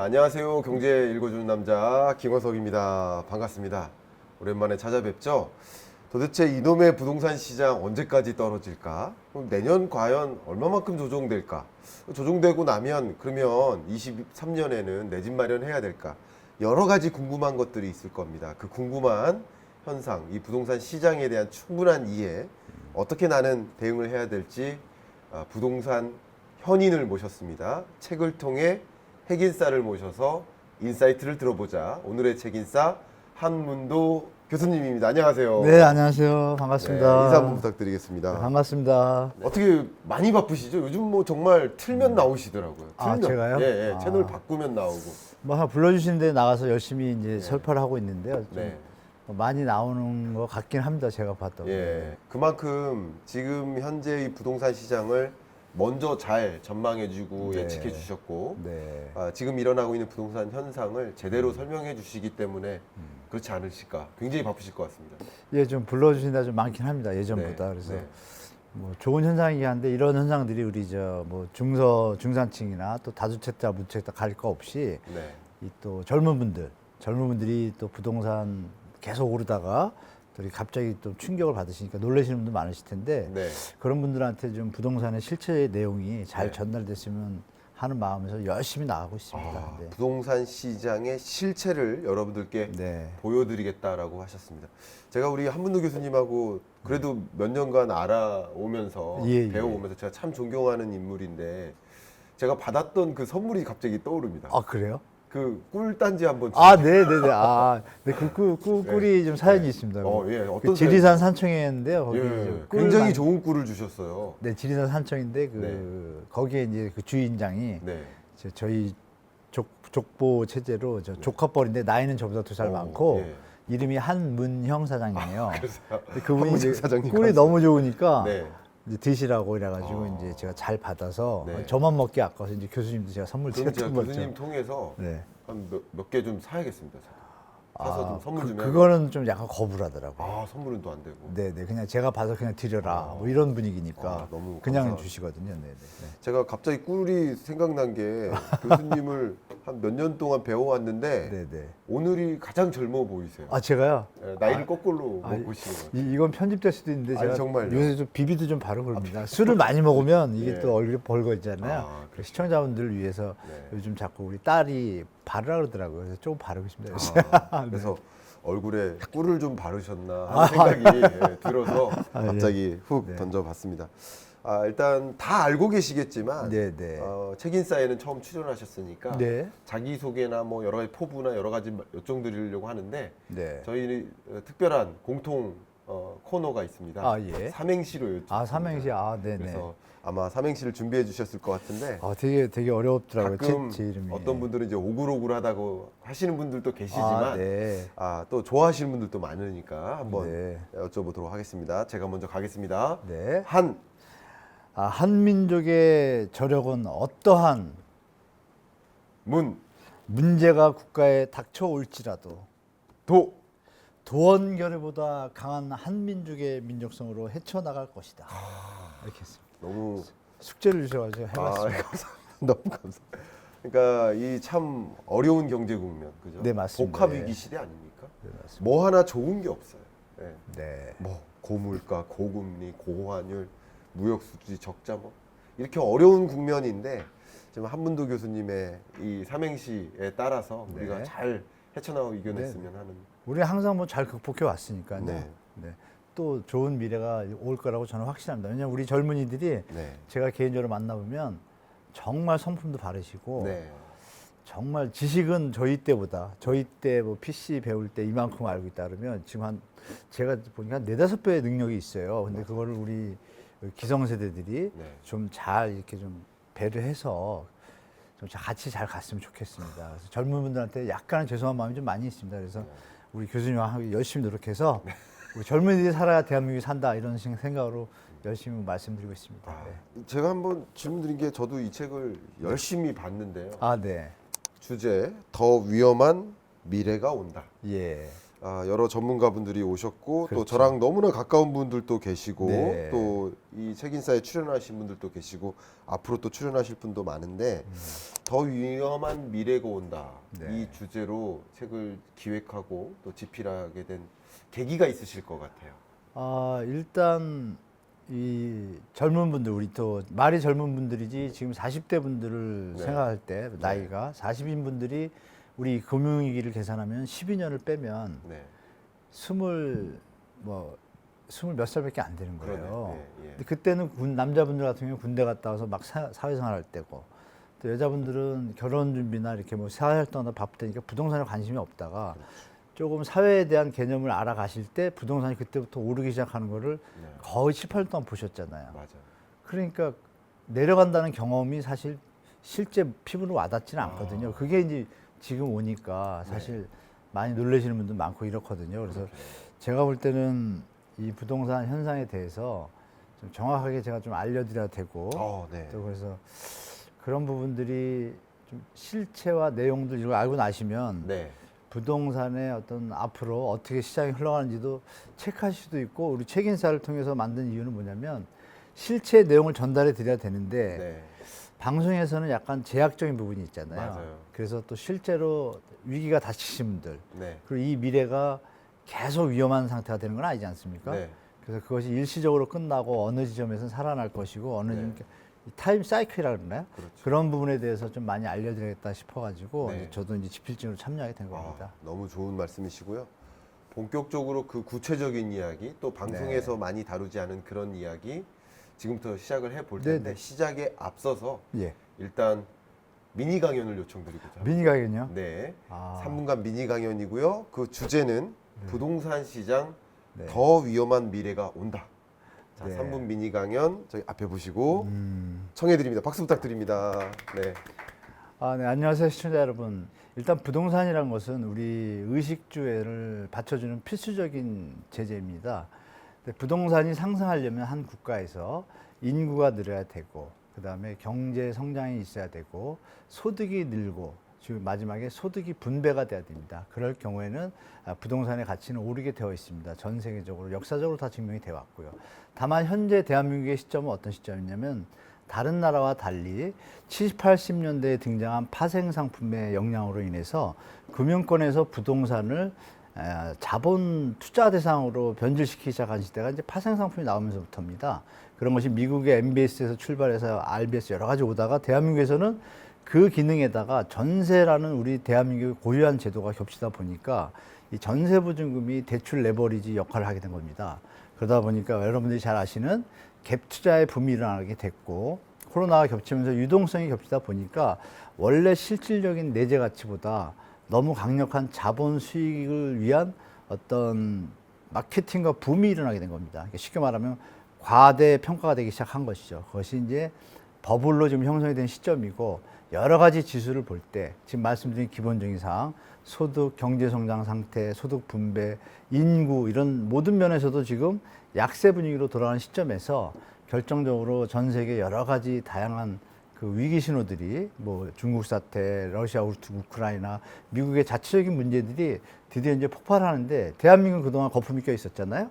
안녕하세요. 경제 읽어주는 남자 김원석입니다. 반갑습니다. 오랜만에 찾아뵙죠. 도대체 이놈의 부동산 시장 언제까지 떨어질까? 그럼 내년 과연 얼마만큼 조정될까? 조정되고 나면 그러면 23년에는 내 집 마련해야 될까? 여러 가지 궁금한 것들이 있을 겁니다. 그 궁금한 현상, 이 부동산 시장에 대한 충분한 이해, 어떻게 나는 대응을 해야 될지 부동산 현인을 모셨습니다. 책을 통해 핵인싸를 모셔서 인사이트를 들어보자. 오늘의 책인싸 한문도 교수님입니다. 안녕하세요. 네, 안녕하세요. 반갑습니다. 네, 인사 한번 부탁드리겠습니다. 네, 반갑습니다. 어떻게 많이 바쁘시죠? 요즘 뭐 정말 틀면 나오시더라고요. 아, 틀면. 제가요? 예, 예. 아. 채널 바꾸면 나오고. 뭐 하나 불러주시는데 나가서 열심히 이제 설파를 하고 있는데요. 좀 네. 많이 나오는 것 같긴 합니다. 제가 봤던. 예. 그만큼 지금 현재 이 부동산 시장을 먼저 잘 전망해주고 네. 예측해주셨고, 네. 지금 일어나고 있는 부동산 현상을 제대로 설명해주시기 때문에 그렇지 않으실까. 굉장히 바쁘실 것 같습니다. 예, 좀 불러주신다 좀 많긴 합니다. 예전보다. 네, 그래서 네. 뭐 좋은 현상이긴 한데 이런 현상들이 우리 뭐 중산층이나 또 다주택자, 무주택자 가릴 거 없이 네. 이 또 젊은 분들이 또 부동산 계속 오르다가 또 갑자기 또 충격을 받으시니까 놀라시는 분도 많으실 텐데 네. 그런 분들한테 좀 부동산의 실체 내용이 잘 네. 전달됐으면 하는 마음에서 열심히 나가고 있습니다. 네. 부동산 시장의 실체를 여러분들께 네. 보여드리겠다라고 하셨습니다. 제가 우리 한문도 교수님하고 그래도 몇 년간 알아오면서 예, 예. 배워오면서 제가 참 존경하는 인물인데 제가 받았던 그 선물이 갑자기 떠오릅니다. 아, 그래요? 그 꿀단지 한번 아, 네네네. 아, 네, 꿀이 좀 사연이 네. 있습니다. 예. 어떤 그 지리산 산청에인데요. 거기 예. 꿀 굉장히 좋은 꿀을 주셨어요. 네, 지리산 산청인데 거기에 이제 그 주인장이 네. 저희 족보 체제로 조카뻘인데 나이는 저보다 2살 많고 예. 이름이 한문형 사장이에요. 그래서요. 근데 그분이 이제 한문형 사장님 꿀이 감사합니다. 너무 좋으니까 네. 이제 드시라고 이래가지고 이제 제가 잘 받아서 네. 저만 먹기 아까워서 이제 교수님도 제가 선물 그럼 제가 드렸던 거죠. 교수님 통해서 네. 한 몇 개 좀 사야겠습니다. 사서 좀 선물 좀 해야 그거는 좀 약간 거부하더라고요. 선물은 또 안 되고. 네네, 그냥 제가 봐서 그냥 드려라 뭐 이런 분위기니까 너무 그냥 감사합니다. 주시거든요. 네네. 제가 갑자기 꿀이 생각난 게 교수님을 한 몇 년 동안 배워왔는데 네네. 오늘이 가장 젊어 보이세요. 아, 제가요? 예, 나이를 거꾸로 보시는 것 같아요. 이건 편집될 수도 있는데 아니, 제가 정말요? 요새 좀 비비도 좀 바르고 그럽니다. 술을 많이 먹으면 이게 예. 또 얼굴이 벌거지잖아요. 아, 그래서 시청자분들을 위해서 네. 요즘 자꾸 우리 딸이 바르라 그러더라고요. 그래서 조금 바르고 있습니다. 요새. 그래서 얼굴에 꿀을 좀 바르셨나 하는 생각이 들어서 갑자기 훅 던져봤습니다. 일단 다 알고 계시겠지만 네네. 책인싸에는 처음 출연하셨으니까 네. 자기소개나 뭐 여러 가지 포부나 여러 가지 요청드리려고 하는데 네. 저희 특별한 공통 코너가 있습니다. 아, 예. 삼행시로 여쭙습니다. 아, 삼행시. 아, 네네. 그래서 아마 삼행시를 준비해 주셨을 것 같은데 아, 되게 어렵더라고요. 가끔 제 이름이. 어떤 분들은 이제 오글오글하다고 하시는 분들도 계시지만 아, 네. 또 좋아하시는 분들도 많으니까 한번 네. 여쭤보도록 하겠습니다. 제가 먼저 가겠습니다. 네. 한문제가 저력은 어떠한 문제가 국가에 닥쳐올지라도 도원결의보다 강한 한민족의 민족성으로 헤쳐나갈 것이다. 이렇게 했습니다. 너무 숙제를 주셔가지고 해봤습니다. 감사합니다. 너무 감사합니다. 그러니까 이 참 어려운 경제 국면, 그죠? 네, 맞습니다. 복합 위기 시대 아닙니까? 네, 맞습니다. 뭐 하나 좋은 게 없어요. 네. 네. 뭐 고물가, 고금리, 고환율, 무역 수지 적자 뭐 이렇게 어려운 국면인데 지금 한문도 교수님의 이 삼행시에 따라서 네. 우리가 잘 헤쳐나가고 이겨냈으면 하는. 우리 항상 뭐 잘 극복해 왔으니까요. 네. 네. 또 좋은 미래가 올 거라고 저는 확신합니다. 왜냐하면 우리 젊은이들이 네. 제가 개인적으로 만나보면 정말 성품도 바르시고 네. 정말 지식은 저희 때 뭐 PC 배울 때 이만큼 알고 있다 그러면 지금 제가 보니까 한 4-5배의 능력이 있어요. 근데 그거를 우리 기성세대들이 네. 좀 잘 이렇게 좀 배려해서 좀 같이 잘 갔으면 좋겠습니다. 그래서 젊은 분들한테 약간은 죄송한 마음이 좀 많이 있습니다. 그래서 우리 교수님하고 열심히 노력해서 우리 젊은이들이 살아야 대한민국이 산다 이런 생각으로 열심히 말씀드리고 있습니다. 네. 제가 한번 질문드린 게 저도 이 책을 열심히 봤는데요. 아, 네. 주제 더 위험한 미래가 온다. 예. 여러 전문가분들이 오셨고 또 그렇죠. 저랑 너무나 가까운 분들도 계시고 네. 또 이 책인사에 출연하신 분들도 계시고 앞으로 또 출연하실 분도 많은데 더 위험한 미래가 온다. 네. 이 주제로 책을 기획하고 또 집필하게 된 계기가 있으실 것 같아요. 일단 이 젊은 분들, 우리 또 말이 젊은 분들이지 지금 40대 분들을 네. 생각할 때 나이가 40인 분들이 우리 금융위기를 계산하면 12년을 빼면 네. 스물 몇 살밖에 안 되는 거예요. 그러네. 예, 예. 근데 그때는 남자분들 같은 경우는 군대 갔다 와서 막 사회생활 할 때고 또 여자분들은 결혼 준비나 이렇게 뭐 사회활동하다 바쁘다니까 부동산에 관심이 없다가 조금 사회에 대한 개념을 알아가실 때 부동산이 그때부터 오르기 시작하는 거를 네. 거의 7, 8년 동안 보셨잖아요. 맞아요. 그러니까 내려간다는 경험이 사실 실제 피부로 와닿지는 않거든요. 그게 이제 지금 오니까 사실 많이 놀라시는 분들 많고 이렇거든요. 그래서 제가 볼 때는 이 부동산 현상에 대해서 좀 정확하게 제가 좀 알려드려야 되고 네. 또 그래서 그런 부분들이 좀 실체와 내용들 이걸 알고 나시면 네. 부동산의 어떤 앞으로 어떻게 시장이 흘러가는지도 체크하실 수도 있고 우리 책인사를 통해서 만든 이유는 뭐냐면 실체 내용을 전달해 드려야 되는데 네. 방송에서는 약간 제약적인 부분이 있잖아요. 맞아요. 그래서 또 실제로 위기가 닥치신 분들 네. 그리고 이 미래가 계속 위험한 상태가 되는 건 아니지 않습니까? 네. 그래서 그것이 일시적으로 끝나고 어느 지점에서는 살아날 것이고 어느 네. 타임 사이클이라 그러나요? 그렇죠. 그런 부분에 대해서 좀 많이 알려드리겠다 싶어가지고 네. 이제 저도 이제 집필진으로 참여하게 된 겁니다. 너무 좋은 말씀이시고요. 본격적으로 그 구체적인 이야기 또 방송에서 많이 다루지 않은 그런 이야기 지금부터 시작을 해볼 텐데 네네. 시작에 앞서서 예. 일단 미니 강연을 요청드리고자 합니다. 미니 가겠요? 네. 아. 3분간 미니 강연이고요. 그 주제는 부동산 시장 네. 더 위험한 미래가 온다. 자, 네. 3분 미니 강연 저희 앞에 보시고 음. 청해 드립니다. 박수 부탁드립니다. 네. 네, 안녕하세요, 시청자 여러분. 일단 부동산이란 것은 우리 의식주를 받쳐주는 필수적인 제재입니다. 근데 부동산이 상승하려면 한 국가에서 인구가 늘어야 되고, 그 다음에 경제 성장이 있어야 되고, 소득이 늘고, 지금 마지막에 소득이 분배가 돼야 됩니다. 그럴 경우에는 부동산의 가치는 오르게 되어 있습니다. 전 세계적으로 역사적으로 다 증명이 되어 왔고요. 다만 현재 대한민국의 시점은 어떤 시점이냐면 다른 나라와 달리 70, 80년대에 등장한 파생 상품의 영향으로 인해서 금융권에서 부동산을 자본 투자 대상으로 변질시키기 시작한 시대가 이제 파생 상품이 나오면서부터입니다. 그런 것이 미국의 MBS에서 출발해서 RBS 여러 가지 오다가 대한민국에서는 그 기능에다가 전세라는 우리 대한민국의 고유한 제도가 겹치다 보니까 이 전세 보증금이 대출 레버리지 역할을 하게 된 겁니다. 그러다 보니까 여러분들이 잘 아시는 갭 투자의 붐이 일어나게 됐고 코로나가 겹치면서 유동성이 겹치다 보니까 원래 실질적인 내재 가치보다 너무 강력한 자본 수익을 위한 어떤 마케팅과 붐이 일어나게 된 겁니다. 쉽게 말하면 과대 평가가 되기 시작한 것이죠. 그것이 이제 버블로 지금 형성이 된 시점이고 여러 가지 지수를 볼 때 지금 말씀드린 기본적인 사항, 소득, 경제 성장 상태, 소득 분배, 인구 이런 모든 면에서도 지금 약세 분위기로 돌아가는 시점에서 결정적으로 전 세계 여러 가지 다양한 그 위기 신호들이 뭐 중국 사태, 러시아, 우크라이나, 미국의 자체적인 문제들이 드디어 이제 폭발하는데 대한민국은 그동안 거품이 껴 있었잖아요.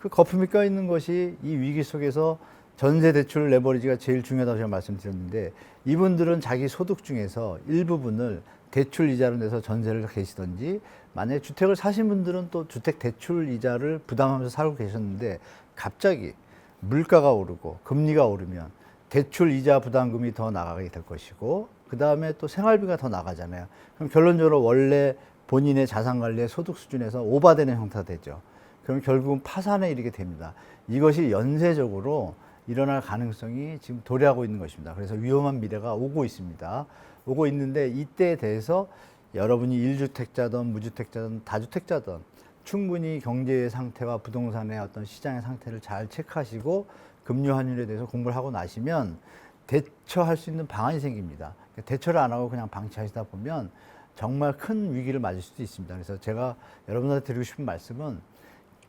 그 거품이 껴 있는 것이 이 위기 속에서 전세 대출 레버리지가 제일 중요하다고 제가 말씀드렸는데 이분들은 자기 소득 중에서 일부분을 대출 이자로 내서 전세를 계시던지 만약에 주택을 사신 분들은 또 주택 대출 이자를 부담하면서 살고 계셨는데 갑자기 물가가 오르고 금리가 오르면 대출 이자 부담금이 더 나가게 될 것이고 그 다음에 또 생활비가 더 나가잖아요. 그럼 결론적으로 원래 본인의 자산 관리의 소득 수준에서 오바되는 형태가 되죠. 그럼 결국은 파산에 이르게 됩니다. 이것이 연쇄적으로 일어날 가능성이 지금 도래하고 있는 것입니다. 그래서 위험한 미래가 오고 있습니다. 오고 있는데 이때에 대해서 여러분이 1주택자든 무주택자든 다주택자든 충분히 경제의 상태와 부동산의 어떤 시장의 상태를 잘 체크하시고 금리 환율에 대해서 공부를 하고 나시면 대처할 수 있는 방안이 생깁니다. 대처를 안 하고 그냥 방치하시다 보면 정말 큰 위기를 맞을 수도 있습니다. 그래서 제가 여러분한테 드리고 싶은 말씀은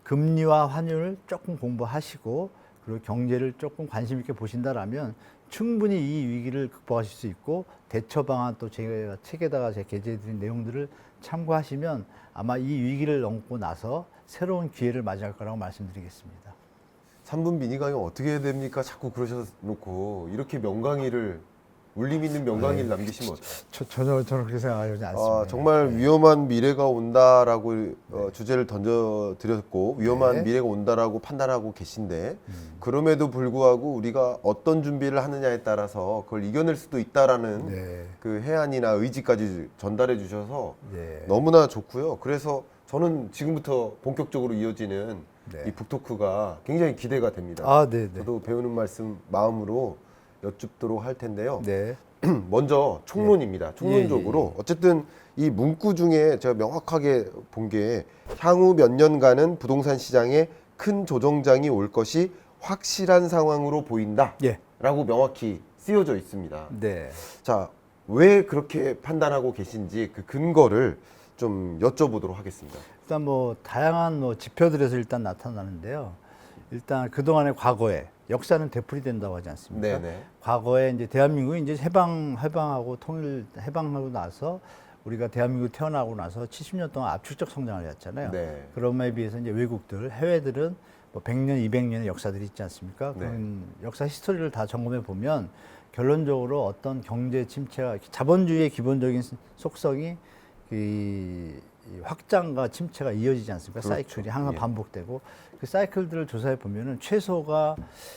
금리와 환율을 조금 공부하시고 그리고 경제를 조금 관심 있게 보신다라면 충분히 이 위기를 극복하실 수 있고 대처 방안 또 제가 책에다가 제가 게재해드린 내용들을 참고하시면 아마 이 위기를 넘고 나서 새로운 기회를 맞이할 거라고 말씀드리겠습니다. 3분 미니 강의 어떻게 해야 됩니까? 자꾸 그러셔놓고 이렇게 명강의를 울림 있는 명강의를 남기시면 어떡해요? 저는 그렇게 생각하지 않습니다. 정말 위험한 미래가 온다라고 주제를 던져드렸고 위험한 네. 미래가 온다라고 판단하고 계신데 그럼에도 불구하고 우리가 어떤 준비를 하느냐에 따라서 그걸 이겨낼 수도 있다라는 네. 그 해안이나 의지까지 전달해 주셔서 네. 너무나 좋고요. 그래서 저는 지금부터 본격적으로 이어지는 네. 이 북토크가 굉장히 기대가 됩니다. 아, 네, 네. 저도 배우는 말씀 마음으로 여쭙도록 할 텐데요. 네. 먼저 총론입니다. 총론적으로 어쨌든 이 문구 중에 제가 명확하게 본 게 향후 몇 년간은 부동산 시장에 큰 조정장이 올 것이 확실한 상황으로 보인다. 예. 라고 명확히 쓰여져 있습니다. 네. 자, 왜 그렇게 판단하고 계신지 그 근거를 좀 여쭤보도록 하겠습니다. 일단 뭐 다양한 뭐 지표들에서 일단 나타나는데요. 일단 그동안의 과거에 역사는 되풀이된다고 하지 않습니까? 네네. 과거에 이제 대한민국이 이제 해방하고 해방하고 나서 우리가 대한민국 태어나고 나서 70년 동안 압축적 성장을 해왔잖아요. 네. 그럼에 비해서 이제 외국들, 해외들은 뭐 100년, 200년의 역사들이 있지 않습니까? 네. 그런 역사 히스토리를 다 점검해 보면 결론적으로 어떤 경제 침체가 자본주의의 기본적인 속성이 이 확장과 침체가 이어지지 않습니까? 그렇죠. 사이클이 항상 예. 반복되고 그 사이클들을 조사해 보면은 최소가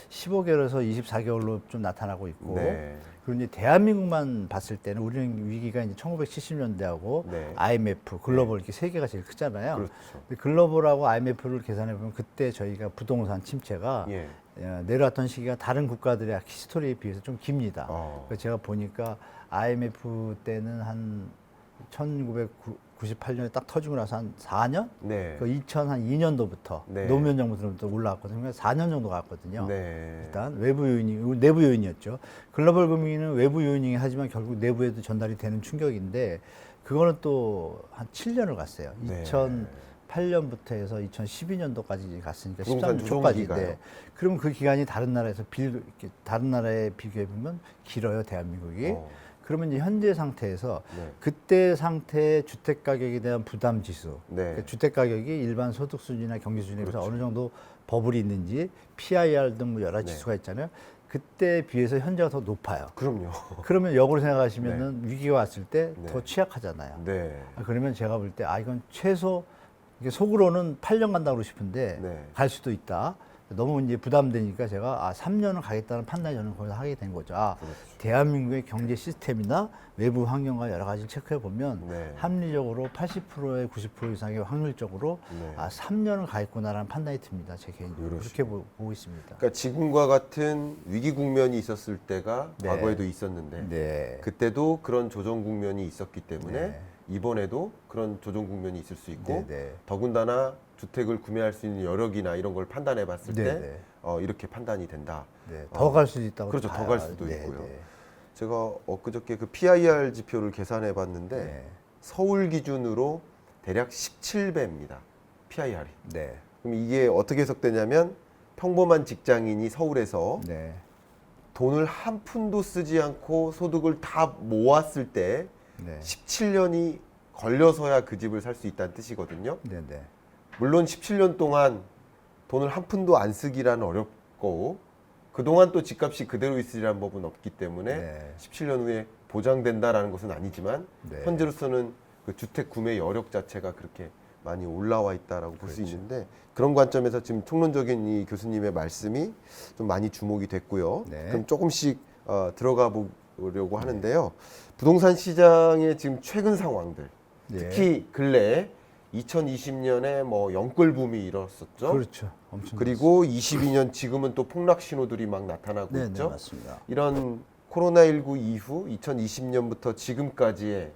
15개월에서 24개월로 좀 나타나고 있고 네. 그리고 이제 대한민국만 봤을 때는 우리는 위기가 이제 1970년대하고 네. IMF, 글로벌 이렇게 세 개가 제일 크잖아요. 그렇죠. 근데 글로벌하고 IMF를 계산해 보면 그때 저희가 부동산 침체가 예. 내려왔던 시기가 다른 국가들의 히스토리에 비해서 좀 깁니다. 그래서 제가 보니까 IMF 때는 한 1998년에 딱 터지고 나서 한 4년? 네. 그 2002년도부터 네. 노무현 정부 들어부터 올라왔거든요. 그래서 4년 정도 갔거든요. 네. 일단 외부 요인이 내부 요인이었죠. 글로벌 금융위기는 외부 요인이긴 하지만 결국 내부에도 전달이 되는 충격인데 그거는 또 한 7년을 갔어요. 네. 2008년부터 해서 2012년도까지 갔으니까 부동산 13년 초까지. 조정기가요? 네. 그러면 그 기간이 다른 나라에서 다른 나라에 비교해 보면 길어요, 대한민국이. 그러면 이제 현재 상태에서 네. 그때 상태의 주택 가격에 대한 부담 지수, 네. 그러니까 주택 가격이 일반 소득 수준이나 경제 수준에 비해서 그렇죠. 어느 정도 버블이 있는지 PIR 등 뭐 여러 네. 지수가 있잖아요. 그때 비해서 현재가 더 높아요. 그럼요. 그러면 역으로 생각하시면은 위기가 왔을 때 더 네. 취약하잖아요. 네. 그러면 제가 볼 때 이건 최소 이게 속으로는 8년 간다고 싶은데 네. 갈 수도 있다. 너무 이제 부담되니까 제가 3년은 가겠다는 판단이 저는 거기서 하게 된 거죠. 그렇죠. 대한민국의 경제 시스템이나 외부 환경과 여러 가지를 체크해 보면 네. 합리적으로 80%에 90% 이상의 확률적으로 네. 3년은 가겠구나라는 판단이 듭니다. 제 개인적으로 그렇게 보고 있습니다. 그러니까 지금과 같은 위기 국면이 있었을 때가 네. 과거에도 있었는데 네. 그때도 그런 조정 국면이 있었기 때문에 네. 이번에도 그런 조정 국면이 있을 수 있고 네, 네. 더군다나 주택을 구매할 수 있는 여력이나 이런 걸 판단해 봤을 네, 때 네. 이렇게 판단이 된다. 네. 더 갈 수도 있다고 그렇죠. 봐요. 더 갈 수도 네, 있고요. 네. 제가 엊그저께 그 PIR 지표를 계산해 봤는데 네. 서울 기준으로 대략 17배입니다. PIR이. 네. 그럼 이게 어떻게 해석되냐면 평범한 직장인이 서울에서 네. 돈을 한 푼도 쓰지 않고 소득을 다 모았을 때 네. 17년이 걸려서야 그 집을 살 수 있다는 뜻이거든요. 네. 네. 물론 17년 동안 돈을 한 푼도 안 쓰기란 어렵고 그동안 또 집값이 그대로 있으리란 법은 없기 때문에 네. 17년 후에 보장된다라는 것은 아니지만 네. 현재로서는 그 주택 구매 여력 자체가 그렇게 많이 올라와 있다라고 볼 수 그렇죠. 있는데 그런 관점에서 지금 총론적인 이 교수님의 말씀이 좀 많이 주목이 됐고요. 네. 그럼 조금씩 들어가 보려고 하는데요. 부동산 시장의 지금 최근 상황들, 네. 특히 근래에 2020년에 뭐 영끌 붐이 일었었죠. 그렇죠. 엄청 그리고 22년 지금은 또 폭락 신호들이 막 나타나고 네, 있죠. 네, 맞습니다. 이런 코로나19 이후 2020년부터 지금까지의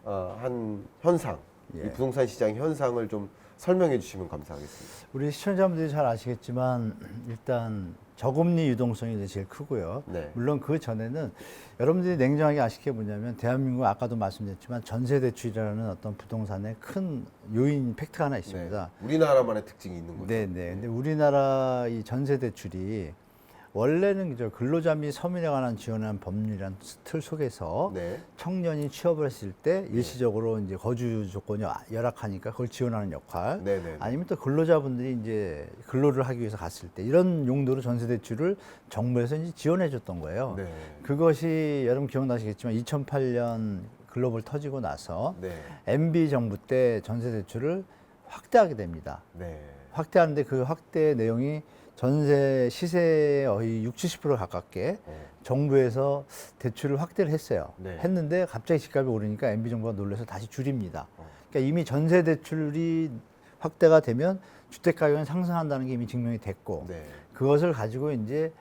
한 현상, 예. 이 부동산 시장 현상을 좀 설명해 주시면 감사하겠습니다. 우리 시청자분들이 잘 아시겠지만 일단 저금리 유동성이 제일 크고요. 네. 물론 그 전에는 여러분들이 냉정하게 아실 게 뭐냐면 대한민국 아까도 말씀드렸지만 전세 대출이라는 어떤 부동산의 큰 요인 팩트가 하나 있습니다. 네. 우리나라만의 특징이 있는 거죠. 네, 네. 근데 우리나라 이 전세 대출이 원래는 저 근로자 및 서민에 관한 지원한 법률이란 틀 속에서 네. 청년이 취업을 했을 때 일시적으로 이제 거주 조건이 열악하니까 그걸 지원하는 역할, 네네. 아니면 또 근로자분들이 이제 근로를 하기 위해서 갔을 때 이런 용도로 전세 대출을 정부에서 이제 지원해 줬던 거예요. 네. 그것이 여러분 기억나시겠지만 2008년 글로벌 터지고 나서 네. MB 정부 때 전세 대출을 확대하게 됩니다. 네. 확대하는데 그 확대 내용이 전세 시세의 거의 60, 70% 가깝게 정부에서 대출을 확대를 했어요. 네. 했는데 갑자기 집값이 오르니까 MB 정부가 놀라서 다시 줄입니다. 그러니까 이미 전세 대출이 확대가 되면 주택 가격은 상승한다는 게 이미 증명이 됐고 네. 그것을 가지고 이제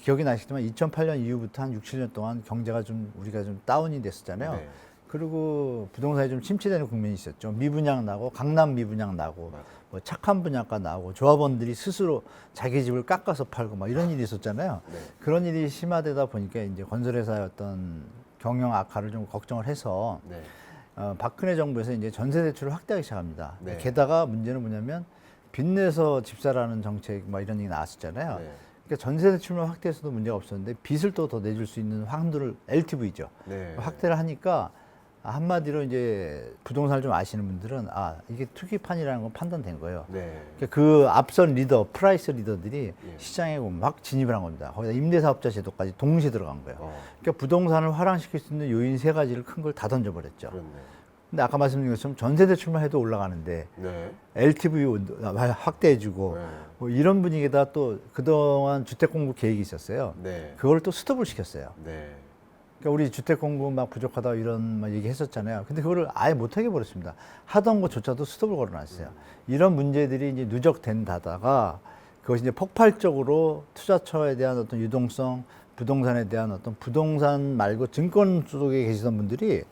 기억이 나시겠지만 2008년 이후부터 한 6, 7년 동안 경제가 좀 우리가 좀 다운이 됐었잖아요. 네. 그리고 부동산이 좀 침체되는 국면이 있었죠. 미분양 나고 강남 미분양 나고 뭐 착한 분양가 나오고 조합원들이 스스로 자기 집을 깎아서 팔고 막 이런 일이 있었잖아요. 네. 그런 일이 심화되다 보니까 이제 건설회사의 어떤 경영 악화를 좀 걱정을 해서 네. 박근혜 정부에서 이제 전세 대출을 확대하기 시작합니다. 네. 게다가 문제는 뭐냐면 빚내서 집사라는 정책 막 이런 얘기 나왔었잖아요. 네. 그러니까 전세 대출만 확대해서도 문제가 없었는데 빚을 또 더 내줄 수 있는 확률을 LTV죠. 네. 확대를 하니까 한마디로 이제 부동산을 좀 아시는 분들은 이게 투기판이라는 건 판단된 거예요. 네. 그러니까 그 앞선 리더, 프라이스 리더들이 예. 시장에 막 진입을 한 겁니다. 거기다 임대사업자 제도까지 동시에 들어간 거예요. 그러니까 부동산을 화랑시킬 수 있는 요인 세 가지를 큰 걸 다 던져버렸죠. 그렇네. 근데 아까 말씀드린 것처럼 전세대출만 해도 올라가는데 네. LTV 확대해주고 네. 뭐 이런 분위기에다 또 그동안 주택 공급 계획이 있었어요. 네. 그걸 또 스톱을 시켰어요. 네. 그러니까 우리 주택 공급 막 부족하다 이런 막 얘기했었잖아요. 근데 그거를 아예 못하게 버렸습니다. 하던 것조차도 스톱을 걸어놨어요. 이런 문제들이 이제 누적된다다가 그것이 이제 폭발적으로 투자처에 대한 어떤 유동성, 부동산에 대한 어떤 부동산 말고 증권 속에 계시던 분들이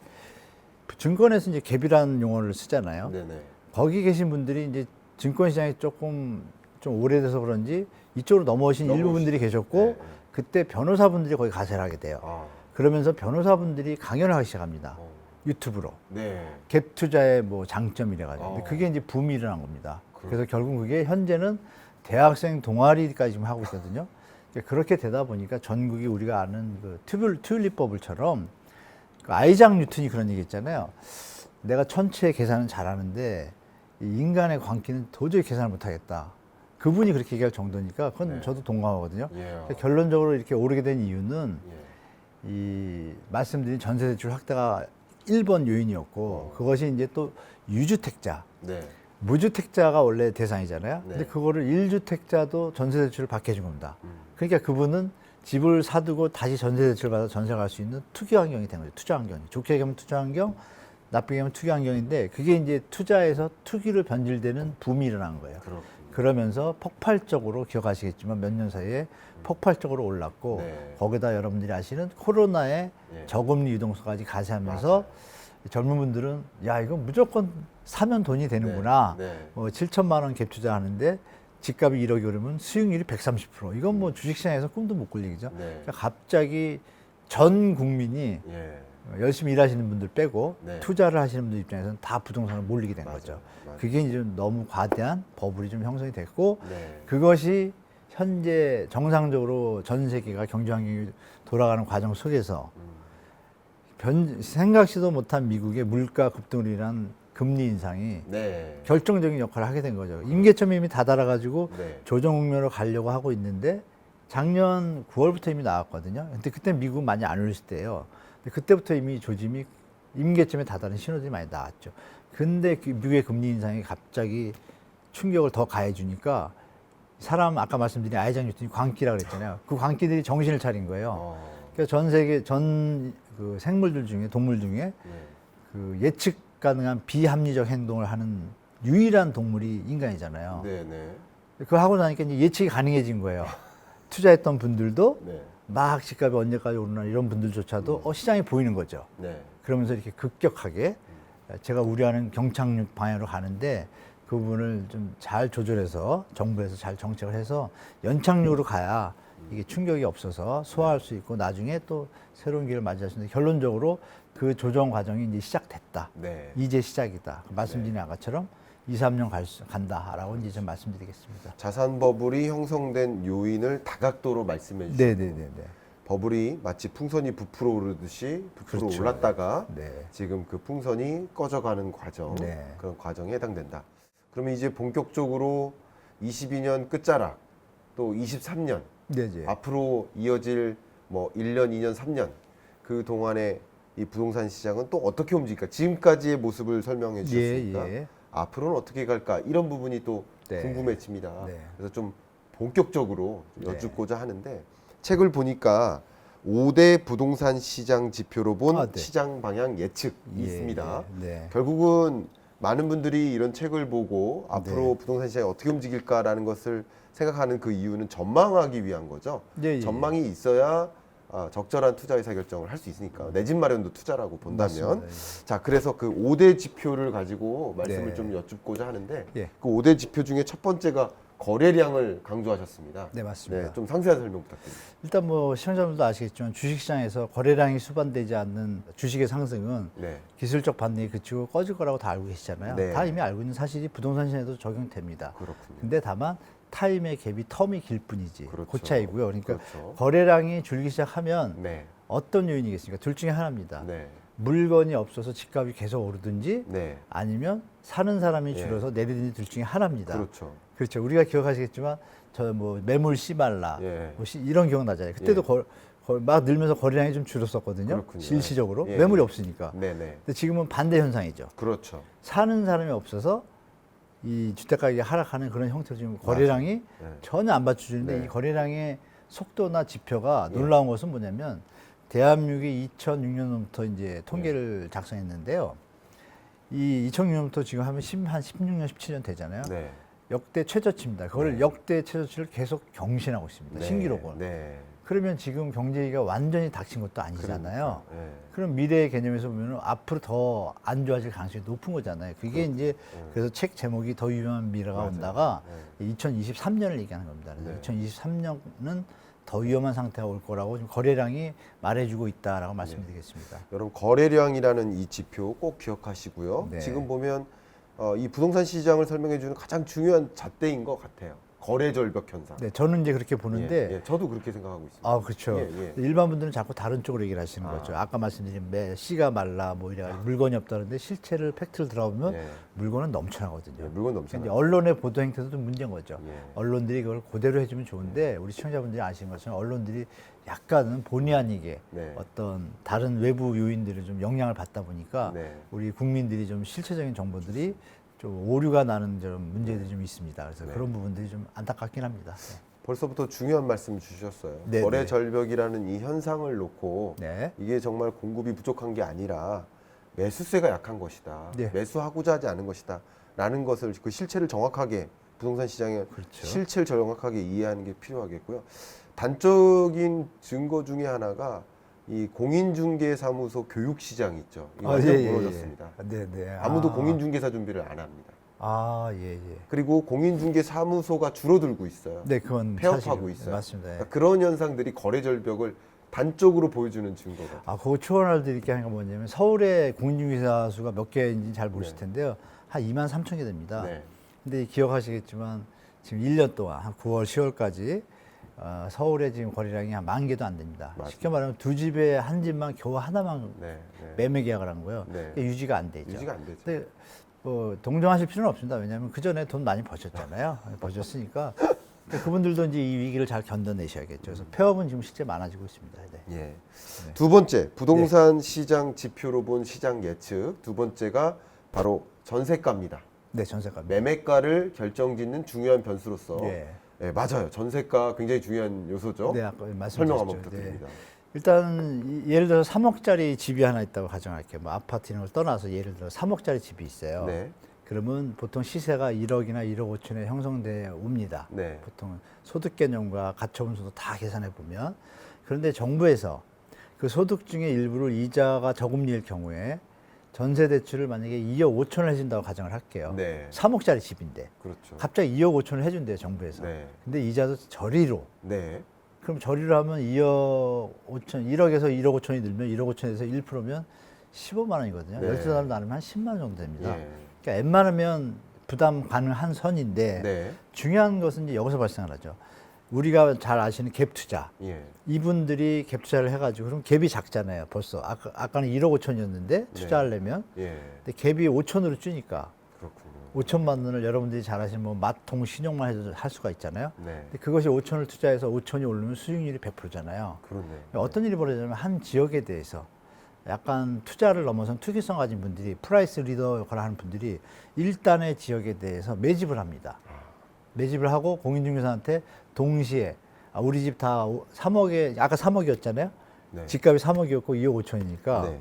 증권에서 이제 갭이라는 용어를 쓰잖아요. 네네. 거기 계신 분들이 이제 증권 시장이 조금 좀 오래돼서 그런지 이쪽으로 넘어오신 일부 분들이 계셨고 네. 그때 변호사분들이 거기 가세를 하게 돼요. 그러면서 변호사분들이 강연을 하기 시작합니다. 유튜브로. 네. 갭 투자의 뭐 장점이래가지고. 근데 그게 이제 붐이 일어난 겁니다. 그래서 결국 그게 현재는 대학생 동아리까지 지금 하고 있거든요. 그렇게 되다 보니까 전국이 우리가 아는 그 튤립 버블처럼 그 아이작 뉴턴이 그런 얘기 했잖아요. 내가 천체 계산은 잘하는데 이 인간의 광기는 도저히 계산을 못하겠다. 그분이 그렇게 얘기할 정도니까 그건 네. 저도 동감하거든요. 예. 결론적으로 이렇게 오르게 된 이유는 예. 이 말씀드린 전세 대출 확대가 1번 요인이었고 그것이 이제 또 유주택자, 네. 무주택자가 원래 대상이잖아요. 네. 근데 그거를 1주택자도 전세 대출을 받게 해준 겁니다. 그러니까 그분은 집을 사두고 다시 전세 대출 받아 전세 갈 수 있는 투기 환경이 된 거죠. 투자 환경이. 좋게 얘기하면 투자 환경, 나쁘게 하면 투기 환경인데 그게 이제 투자에서 투기로 변질되는 붐이 일어난 거예요. 그렇군요. 그러면서 폭발적으로 기억하시겠지만 몇 년 사이에 폭발적으로 올랐고 네. 거기다 여러분들이 아시는 코로나의 네. 저금리 유동성까지 가세하면서 맞아요. 젊은 분들은 야 이거 무조건 사면 돈이 되는구나. 네. 네. 7천만 원 갭 투자하는데 집값이 1억이 오르면 수익률이 130%. 이건 뭐 주식시장에서 꿈도 못 꿀 얘기죠. 네. 그러니까 갑자기 전 국민이 예. 열심히 일하시는 분들 빼고 네. 투자를 하시는 분들 입장에서는 다 부동산을 몰리게 된 맞아요. 거죠. 맞아요. 그게 이제 너무 과대한 버블이 좀 형성이 됐고 네. 그것이 현재 정상적으로 전 세계가 경제 환경이 돌아가는 과정 속에서 생각지도 못한 미국의 물가 급등으로 인한 금리 인상이 네. 결정적인 역할을 하게 된 거죠. 임계점이 이미 다다라가지고 네. 조정 국면으로 가려고 하고 있는데 작년 9월부터 이미 나왔거든요. 근데 그때 미국은 많이 안 올렸을 때예요. 근데 그때부터 이미 조짐이 임계점에 다다른 신호들이 많이 나왔죠. 근데 그 미국의 금리 인상이 갑자기 충격을 더 가해주니까 사람 아까 말씀드린 아이작 뉴턴이 광기라 그랬잖아요. 그 광기들이 정신을 차린 거예요. 그러니까 전 세계 그 생물들 중에 동물 중에 네. 그 예측 가능한 비합리적 행동을 하는 유일한 동물이 인간이잖아요. 네. 네. 그거 하고 나니까 이제 예측이 가능해진 거예요. 투자했던 분들도 네. 막 집값이 언제까지 오르나 이런 분들조차도 시장이 보이는 거죠. 네. 그러면서 이렇게 급격하게 제가 우려하는 경착륙 방향으로 가는데 그 부분을 좀 잘 조절해서 정부에서 잘 정책을 해서 연착륙으로 가야 이게 충격이 없어서 소화할 수 있고 나중에 또 새로운 기회를 맞이할 수 있는데 결론적으로 그 조정 과정이 이제 시작됐다. 네. 이제 시작이다. 말씀드린 아까처럼 2, 3년 간다라고 이제 좀 말씀드리겠습니다. 자산 버블이 형성된 요인을 다각도로 말씀해 주셨고 네네네. 버블이 마치 풍선이 부풀어 오르듯이 부풀어 그렇죠. 올랐다가 네. 지금 그 풍선이 꺼져가는 과정 네. 그런 과정에 해당된다. 그러면 이제 본격적으로 22년 끝자락 또 23년 네네. 앞으로 이어질 뭐 1년, 2년, 3년 그 동안에 이 부동산 시장은 또 어떻게 움직일까? 지금까지의 모습을 설명해 주셨으니까 예. 앞으로는 어떻게 갈까? 이런 부분이 또 네. 궁금해집니다. 네. 그래서 좀 본격적으로 좀 네. 여쭙고자 하는데 책을 보니까 5대 부동산 시장 지표로 본 네. 시장 방향 예측이 예, 있습니다. 예. 네. 결국은 많은 분들이 이런 책을 보고 앞으로 네. 부동산 시장이 어떻게 움직일까라는 것을 생각하는 그 이유는 전망하기 위한 거죠. 예, 예. 전망이 있어야 적절한 투자 의사 결정을 할 수 있으니까 내 집 마련도 투자라고 본다면 맞습니다. 자 그래서 그 5대 지표를 가지고 말씀을 네. 좀 여쭙고자 하는데 예. 그 5대 지표 중에 첫 번째가 거래량을 강조하셨습니다. 네, 맞습니다. 좀 상세한 설명 부탁드립니다. 일단 뭐 시청자분들도 아시겠지만 주식시장에서 거래량이 수반되지 않는 주식의 상승은 네. 기술적 반등이 그치고 꺼질 거라고 다 알고 계시잖아요. 네. 다 이미 알고 있는 사실이 부동산 시장에도 적용됩니다. 그렇군요. 근데 다만 타임의 갭이 텀이 길 뿐이지 그렇죠. 그 차이고요. 그러니까 그렇죠. 거래량이 줄기 시작하면 네. 어떤 요인이겠습니까? 둘 중에 하나입니다. 네. 물건이 없어서 집값이 계속 오르든지 네. 아니면 사는 사람이 예. 줄어서 내리든지 둘 중에 하나입니다. 그렇죠. 그렇죠. 우리가 기억하시겠지만 저 뭐 매물 씨발라 예. 뭐 이런 기억나잖아요. 그때도 예. 막 늘면서 거래량이 좀 줄었었거든요. 그렇군요. 일시적으로 예. 매물이 없으니까. 네네. 근데 지금은 반대 현상이죠. 그렇죠. 사는 사람이 없어서 이 주택 가격이 하락하는 그런 형태로 지금 거래량이 네. 전혀 안 받쳐주는데 네. 이 거래량의 속도나 지표가 예. 놀라운 것은 뭐냐면 대한민국이 2006년부터 이제 통계를 작성했는데요. 이 2006년부터 지금 하면 한 16년, 17년 되잖아요. 네. 역대 최저치입니다. 그걸 네. 역대 최저치를 계속 경신하고 있습니다. 네. 신기록을. 네. 그러면 지금 경제위기가 완전히 닥친 것도 아니잖아요. 그러니까, 네. 그럼 미래의 개념에서 보면 앞으로 더 안 좋아질 가능성이 높은 거잖아요. 그게 이제 그래서 책 제목이 더 유명한 미래가 맞아요. 온다가 2023년을 얘기하는 겁니다. 그래서 네. 2023년은 더 위험한 상태가 올 거라고 지금 거래량이 말해주고 있다라고 말씀드리겠습니다. 여러분 거래량이라는 이 지표 꼭 기억하시고요. 네. 지금 보면 이 부동산 시장을 설명해 주는 가장 중요한 잣대인 것 같아요. 거래 절벽 현상. 네, 저는 이제 그렇게 보는데 예, 저도 그렇게 생각하고 있습니다. 아, 그렇죠. 예. 일반 분들은 자꾸 다른 쪽으로 얘기를 하시는 거죠. 아까 말씀드린 씨가 말라 뭐 이래 물건이 없다는데 실체를 팩트를 들어보면 예. 물건은 넘쳐나거든요. 예, 물건 근데 넘쳐나요. 언론의 보도 행태도 좀 문제인 거죠. 예. 언론들이 그걸 그대로 해주면 좋은데 우리 시청자분들이 아시는 것처럼 언론들이 약간은 본의 아니게 네. 어떤 다른 외부 요인들을 좀 영향을 받다 보니까 네. 우리 국민들이 좀 실체적인 정보들이 좀 오류가 나는 좀 문제들이 좀 있습니다. 그래서 네. 그런 부분들이 좀 안타깝긴 합니다. 벌써부터 중요한 말씀 주셨어요. 네, 거래 네. 절벽이라는 이 현상을 놓고 네. 이게 정말 공급이 부족한 게 아니라 매수세가 약한 것이다. 네. 매수하고자 하지 않은 것이다. 라는 것을 그 실체를 정확하게 부동산 시장의 그렇죠. 실체를 정확하게 이해하는 게 필요하겠고요. 단적인 증거 중에 하나가 이 공인중개사무소 교육 시장이 있죠. 이거 완전 무너졌습니다. 네, 네. 아무도 공인중개사 준비를 안 합니다. 아, 예, 예. 그리고 공인중개사무소가 줄어들고 있어요. 네, 그건 폐업하고 사실은 있어요. 맞습니다. 예. 그러니까 그런 현상들이 거래 절벽을 단적으로 보여주는 증거가. 아, 그거 추원을 드릴 게 하나가 뭐냐면 서울의 공인중개사 수가 몇 개인지 잘 모르실 텐데요. 한 2만 3천 개 됩니다. 네. 근데 기억하시겠지만 지금 1년 동안 한 9월, 10월까지 서울에 지금 거래량이 한 10,000개도 안 됩니다. 맞습니다. 쉽게 말하면 두 집에 한 집만 겨우 하나만 네. 매매 계약을 한 거예요. 네. 그게 유지가 안 되죠. 유지가 안 되죠. 근데 뭐 동정하실 필요는 없습니다. 왜냐하면 그 전에 돈 많이 버셨잖아요. 버셨으니까 그분들도 이제 이 위기를 잘 견뎌내셔야겠죠. 그래서 폐업은 지금 실제 많아지고 있습니다. 네. 예. 두 번째 부동산 시장 지표로 본 시장 예측. 두 번째가 바로 전세가입니다. 네, 전세가. 매매가를 결정짓는 중요한 변수로서. 예. 예, 맞아요. 전세가 굉장히 중요한 요소죠. 네, 아까 설명 말씀드렸죠. 한번 부탁드립니다. 일단 예를 들어 3억짜리 집이 하나 있다고 가정할게요. 뭐 아파트 이런 걸 떠나서 예를 들어 3억짜리 집이 있어요. 네. 그러면 보통 시세가 1억이나 1억 5천에 형성돼 옵니다. 네. 보통 소득 개념과 가처분수도 다 계산해 보면. 그런데 정부에서 그 소득 중에 일부를 이자가 저금리일 경우에 전세 대출을 만약에 2억 5천을 해준다고 가정을 할게요. 네. 3억짜리 집인데 그렇죠. 갑자기 2억 5천을 해준대요, 정부에서. 네. 근데 이자도 저리로. 네. 그럼 저리로 하면 2억 5천, 1억에서 1억 5천이 늘면 1억 5천에서 1%면 15만 원이거든요. 네. 12달 나누면 한 10만 원 정도 됩니다. 예. 그러니까 웬만하면 부담 가능한 선인데 네. 중요한 것은 이제 여기서 발생을 하죠. 우리가 잘 아시는 갭 투자. 예. 이분들이 갭 투자를 해가지고 그럼 갭이 작잖아요. 벌써 아까는 1억 5천이었는데 투자하려면 예. 근데 갭이 5천으로 줄니까 그렇군요. 5천만 원을 여러분들이 잘 아시는 뭐 마통 신용만 해도 할 수가 있잖아요. 네. 근데 그것이 5천을 투자해서 5천이 오르면 수익률이 100%잖아요. 그렇네요. 어떤 일이 벌어지냐면 한 지역에 대해서 약간 투자를 넘어선 투기성 가진 분들이 프라이스 리더 역할을 하는 분들이 일단의 지역에 대해서 매집을 합니다. 매집을 하고 공인중개사한테 동시에 우리 집 다 3억에 아까 3억이었잖아요. 네. 집값이 3억이었고 2억 5천이니까 네.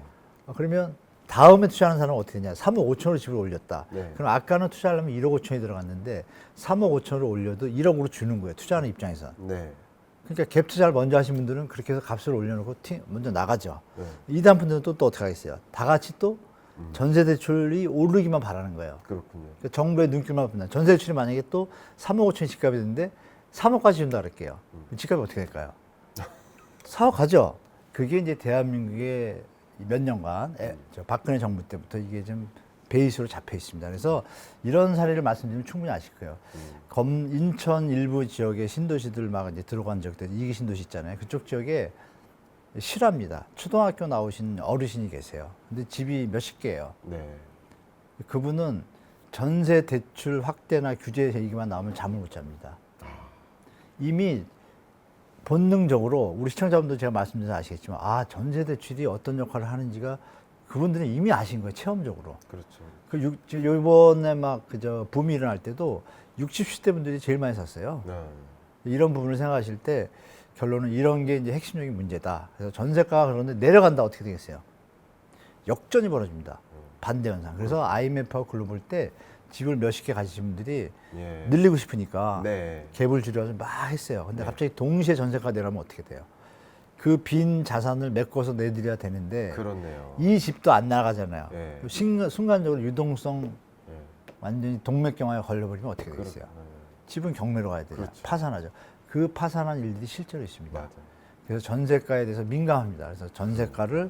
그러면 다음에 투자하는 사람은 어떻게 되냐? 3억 5천으로 집을 올렸다. 네. 그럼 아까는 투자하려면 1억 5천이 들어갔는데 3억 5천으로 올려도 1억으로 주는 거예요. 투자하는 입장에서. 네. 그러니까 갭 투자를 먼저 하신 분들은 그렇게 해서 값을 올려놓고 먼저 나가죠. 네. 이단 분들은 또 어떻게 하겠어요? 다 같이 또 전세 대출이 오르기만 바라는 거예요. 그렇군요. 그러니까 정부의 눈길만 본다. 전세 대출이 만약에 또 3억 5천 집값이 되는데 3억까지 준다 그럴게요. 집값이 어떻게 될까요? 4억 가죠. 그게 이제 대한민국의 몇 년간 저 박근혜 정부 때부터 이게 좀 베이스로 잡혀 있습니다. 그래서 이런 사례를 말씀드리면 충분히 아실 거예요. 인천 일부 지역의 신도시들 막 이제 들어간 적들, 이기 신도시 있잖아요. 그쪽 지역에 실합니다. 초등학교 나오신 어르신이 계세요. 근데 집이 몇십 개예요. 네. 그분은 전세 대출 확대나 규제 얘기만 나오면 잠을 못 잡니다. 이미 본능적으로 우리 시청자분들 제가 말씀드려서 아시겠지만 전세 대출이 어떤 역할을 하는지가 그분들은 이미 아신 거예요. 체험적으로. 그렇죠. 요번에 막 그저 붐이 일어날 때도 60, 70대 분들이 제일 많이 샀어요. 네. 이런 부분을 생각하실 때 결론은 이런 게 이제 핵심적인 문제다. 그래서 전세가가 그런데 내려간다 어떻게 되겠어요? 역전이 벌어집니다. 반대 현상. 그래서 IMF하고 글로벌 때 집을 몇십 개 가지신 분들이 예. 늘리고 싶으니까 네. 갭을 줄여서 막 했어요. 근데 네. 갑자기 동시에 전세가 내려가면 어떻게 돼요? 그 빈 자산을 메꿔서 내드려야 되는데 그렇네요. 이 집도 안 나가잖아요. 네. 순간적으로 유동성 예. 완전히 동맥경화에 걸려버리면 어떻게 되겠어요? 집은 경매로 가야 되죠. 그렇죠. 파산하죠. 그 파산한 일들이 실제로 있습니다. 맞아요. 그래서 전세가에 대해서 민감합니다. 그래서 전세가를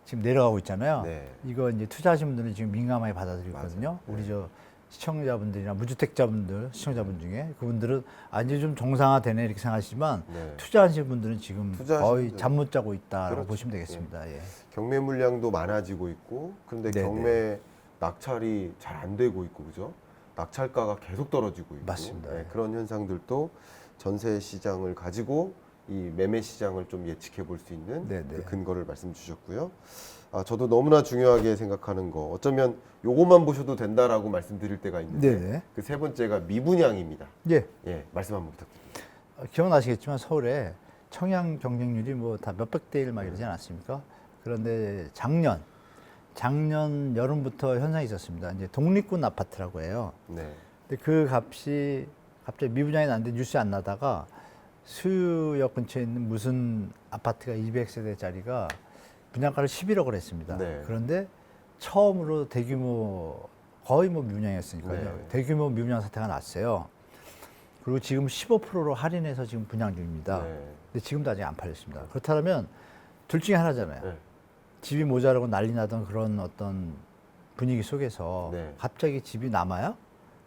지금 내려가고 있잖아요. 네. 이거 이제 투자하신 분들은 지금 민감하게 받아들이고 있거든요. 맞아요. 우리 저 시청자분들이나 무주택자분들, 시청자분 중에 그분들은 이제 좀 정상화되네 이렇게 생각하시지만 네. 투자하신 분들은 지금 투자하신 거의 분들은 잠 못 자고 있다라고 그렇죠. 보시면 되겠습니다. 예. 경매 물량도 많아지고 있고, 그런데 네네. 경매 낙찰이 잘 안 되고 있고, 그죠? 낙찰가가 계속 떨어지고 있고, 맞습니다. 네, 그런 현상들도 전세 시장을 가지고 이 매매 시장을 좀 예측해 볼 수 있는 네네. 그 근거를 말씀 주셨고요. 저도 너무나 중요하게 생각하는 거, 어쩌면 요것만 보셔도 된다라고 말씀드릴 때가 있는데, 네네. 그 세 번째가 미분양입니다. 예. 예, 말씀 한번 부탁드립니다. 기억나시겠지만 서울에 청약 경쟁률이 뭐 다 몇백 대 1 막 이러지 않았습니까? 그런데 작년 여름부터 현상이 있었습니다. 이제 독립군 아파트라고 해요. 네. 근데 그 값이 갑자기 미분양이 났는데 뉴스에 안 나다가 수유역 근처에 있는 무슨 아파트가 200세대짜리가 분양가를 11억을 했습니다. 네. 그런데 처음으로 대규모 거의 뭐 미분양이었으니까요. 네. 대규모 미분양 사태가 났어요. 그리고 지금 15%로 할인해서 지금 분양 중입니다. 네. 근데 지금도 아직 안 팔렸습니다. 그렇다면 둘 중에 하나잖아요. 네. 집이 모자라고 난리 나던 그런 어떤 분위기 속에서 네. 갑자기 집이 남아요?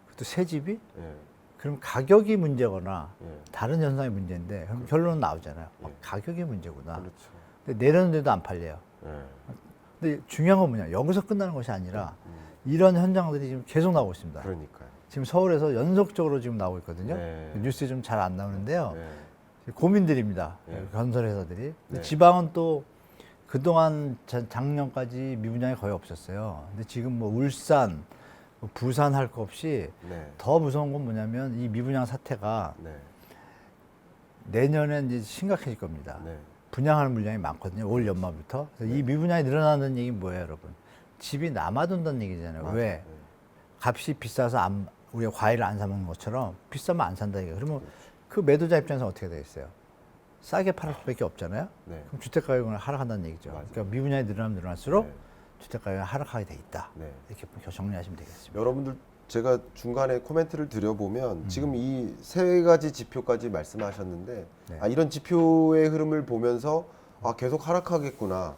그것도 새 집이? 예. 그럼 가격이 문제거나 예. 다른 현상이 문제인데 그럼 결론은 나오잖아요. 예. 가격이 문제구나. 그렇죠. 근데 내렸는데도 안 팔려요. 예. 근데 중요한 건 뭐냐? 여기서 끝나는 것이 아니라 이런 현상들이 지금 계속 나오고 있습니다. 그러니까요. 지금 서울에서 연속적으로 지금 나오고 있거든요. 네. 뉴스에 좀 잘 안 나오는데요. 네. 고민들입니다. 네. 건설회사들이. 근데 네. 지방은 또 그동안 작년까지 미분양이 거의 없었어요. 근데 지금 뭐 울산, 뭐 부산 할 거 없이 네. 더 무서운 건 뭐냐면 이 미분양 사태가 네. 내년에 이제 심각해질 겁니다. 네. 분양하는 물량이 많거든요. 올 연말부터. 그래서 이 미분양이 늘어나는 얘기는 뭐예요, 여러분? 집이 남아돈다는 얘기잖아요. 맞아요. 왜? 값이 비싸서 우리가 과일을 안 사 먹는 것처럼 비싸면 안 산다 이게. 그러면 그 매도자 입장에서 어떻게 되겠어요? 싸게 팔을 수밖에 없잖아요. 네. 그럼 주택 가격은 하락한다는 얘기죠. 맞아요. 그러니까 미분양이 늘어나면 늘어날수록 네. 주택 가격이 하락하게 돼 있다. 네. 이렇게 정리하시면 되겠습니다. 여러분들 제가 중간에 코멘트를 드려보면 지금 이 세 가지 지표까지 말씀하셨는데 네. 이런 지표의 흐름을 보면서 계속 하락하겠구나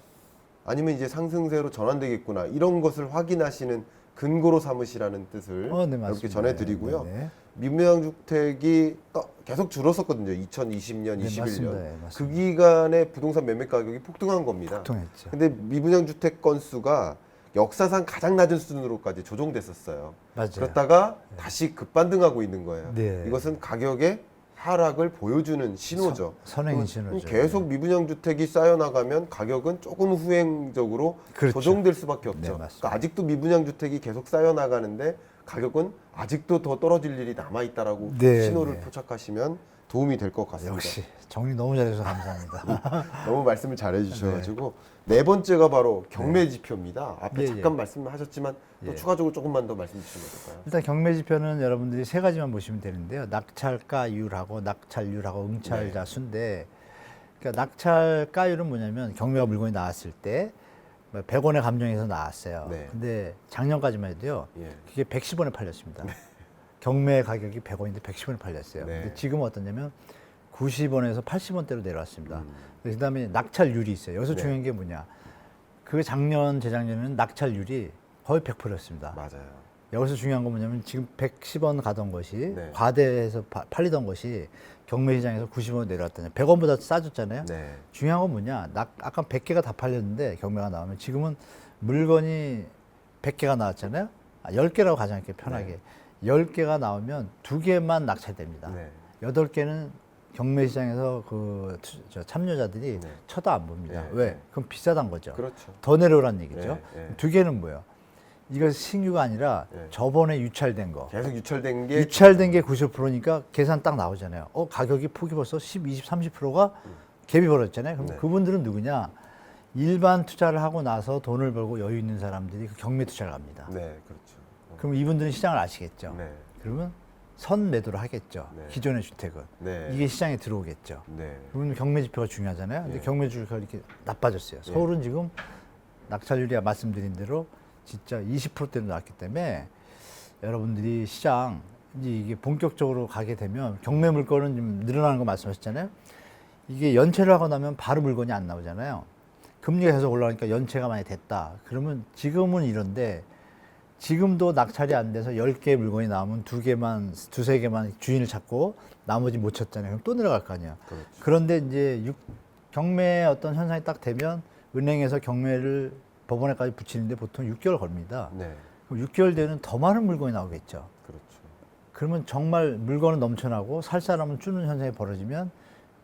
아니면 이제 상승세로 전환되겠구나 이런 것을 확인하시는 근거로 삼으시라는 뜻을 네, 이렇게 맞습니다. 전해드리고요. 네, 네. 미분양 주택이 계속 줄었었거든요. 2020년, 네, 21년. 맞습니다. 네, 맞습니다. 그 기간에 부동산 매매 가격이 폭등한 겁니다. 폭등했죠. 근데 미분양 주택 건수가 역사상 가장 낮은 수준으로까지 조정됐었어요. 맞아요. 그렇다가 다시 급반등하고 있는 거예요. 네. 이것은 가격의 하락을 보여주는 신호죠. 선행인 신호죠. 계속 미분양 주택이 쌓여 나가면 가격은 조금 후행적으로 그렇죠. 조정될 수밖에 없죠. 네, 맞습니다. 그러니까 아직도 미분양 주택이 계속 쌓여 나가는데 가격은 아직도 더 떨어질 일이 남아 있다라고 네, 신호를 네. 포착하시면 도움이 될 것 같습니다. 역시 정리 너무 잘해서 감사합니다. 너무 말씀을 잘해 주셔가지고 네 번째가 바로 경매 지표입니다. 앞에 예, 잠깐 말씀하셨지만 또 예. 추가적으로 조금만 더 말씀 주시면 될까요? 일단 경매 지표는 여러분들이 세 가지만 보시면 되는데요. 낙찰가율하고 낙찰률하고 응찰자 네. 수인데, 그러니까 낙찰가율은 뭐냐면 경매가 물건이 나왔을 때 100원에 감정해서 나왔어요. 네. 근데 작년까지만 해도요. 예. 그게 110원에 팔렸습니다. 경매 가격이 100원인데 110원에 팔렸어요. 네. 근데 지금은 어떠냐면 90원에서 80원대로 내려왔습니다. 음. 그다음에 낙찰률이 있어요. 여기서 네. 중요한 게 뭐냐? 그 작년, 재작년에는 낙찰률이 거의 100%였습니다. 맞아요. 여기서 중요한 건 뭐냐면 지금 110원 가던 것이 네. 과대해서 팔리던 것이 경매 시장에서 90원 내려왔다냐. 100원보다 싸졌잖아요. 네. 중요한 건 뭐냐? 아까 100개가 다 팔렸는데 경매가 나오면 지금은 물건이 100개가 나왔잖아요. 10개라고 가정할게요. 편하게. 10개가 나오면 2개만 낙찰됩니다. 네. 8개는 경매 시장에서 참여자들이 네. 쳐다 안 봅니다. 네. 왜? 그럼 비싸단 거죠. 그렇죠. 더 내려오란 얘기죠. 네. 네. 2개는 뭐예요? 이거 신규가 아니라 네. 저번에 유찰된 거. 계속 유찰된 게 유찰된 게 90%니까 계산 딱 나오잖아요. 가격이 폭이 벌써 10, 20, 30%가 갭이 벌어졌잖아요. 그럼 네. 그분들은 누구냐? 일반 투자를 하고 나서 돈을 벌고 여유 있는 사람들이 그 경매 투자를 합니다. 네, 그렇죠. 그럼 이분들은 시장을 아시겠죠. 네. 그러면 선 매도를 하겠죠. 네. 기존의 주택은. 네. 이게 시장에 들어오겠죠. 네. 그러면 경매 지표가 중요하잖아요. 근데 예. 경매 지표가 이렇게 나빠졌어요. 서울은 지금 낙찰률이 말씀드린 대로 진짜 20%대로 나왔기 때문에 여러분들이 시장 이제 이게 본격적으로 가게 되면 경매 물건은 좀 늘어나는 거 말씀하셨잖아요. 이게 연체를 하고 나면 바로 물건이 안 나오잖아요. 금리가 계속 올라가니까 연체가 많이 됐다. 그러면 지금은 이런데 지금도 낙찰이 안 돼서 10개 물건이 나오면 2개만, 2-3개만 주인을 찾고 나머지 못 찾잖아요. 그럼 또 내려갈 거 아니에요. 그렇죠. 그런데 이제 경매 어떤 현상이 딱 되면 은행에서 경매를 법원에까지 붙이는데 보통 6개월 걸립니다. 네. 그럼 6개월 되면 더 많은 물건이 나오겠죠. 그렇죠. 그러면 정말 물건은 넘쳐나고 살 사람은 주는 현상이 벌어지면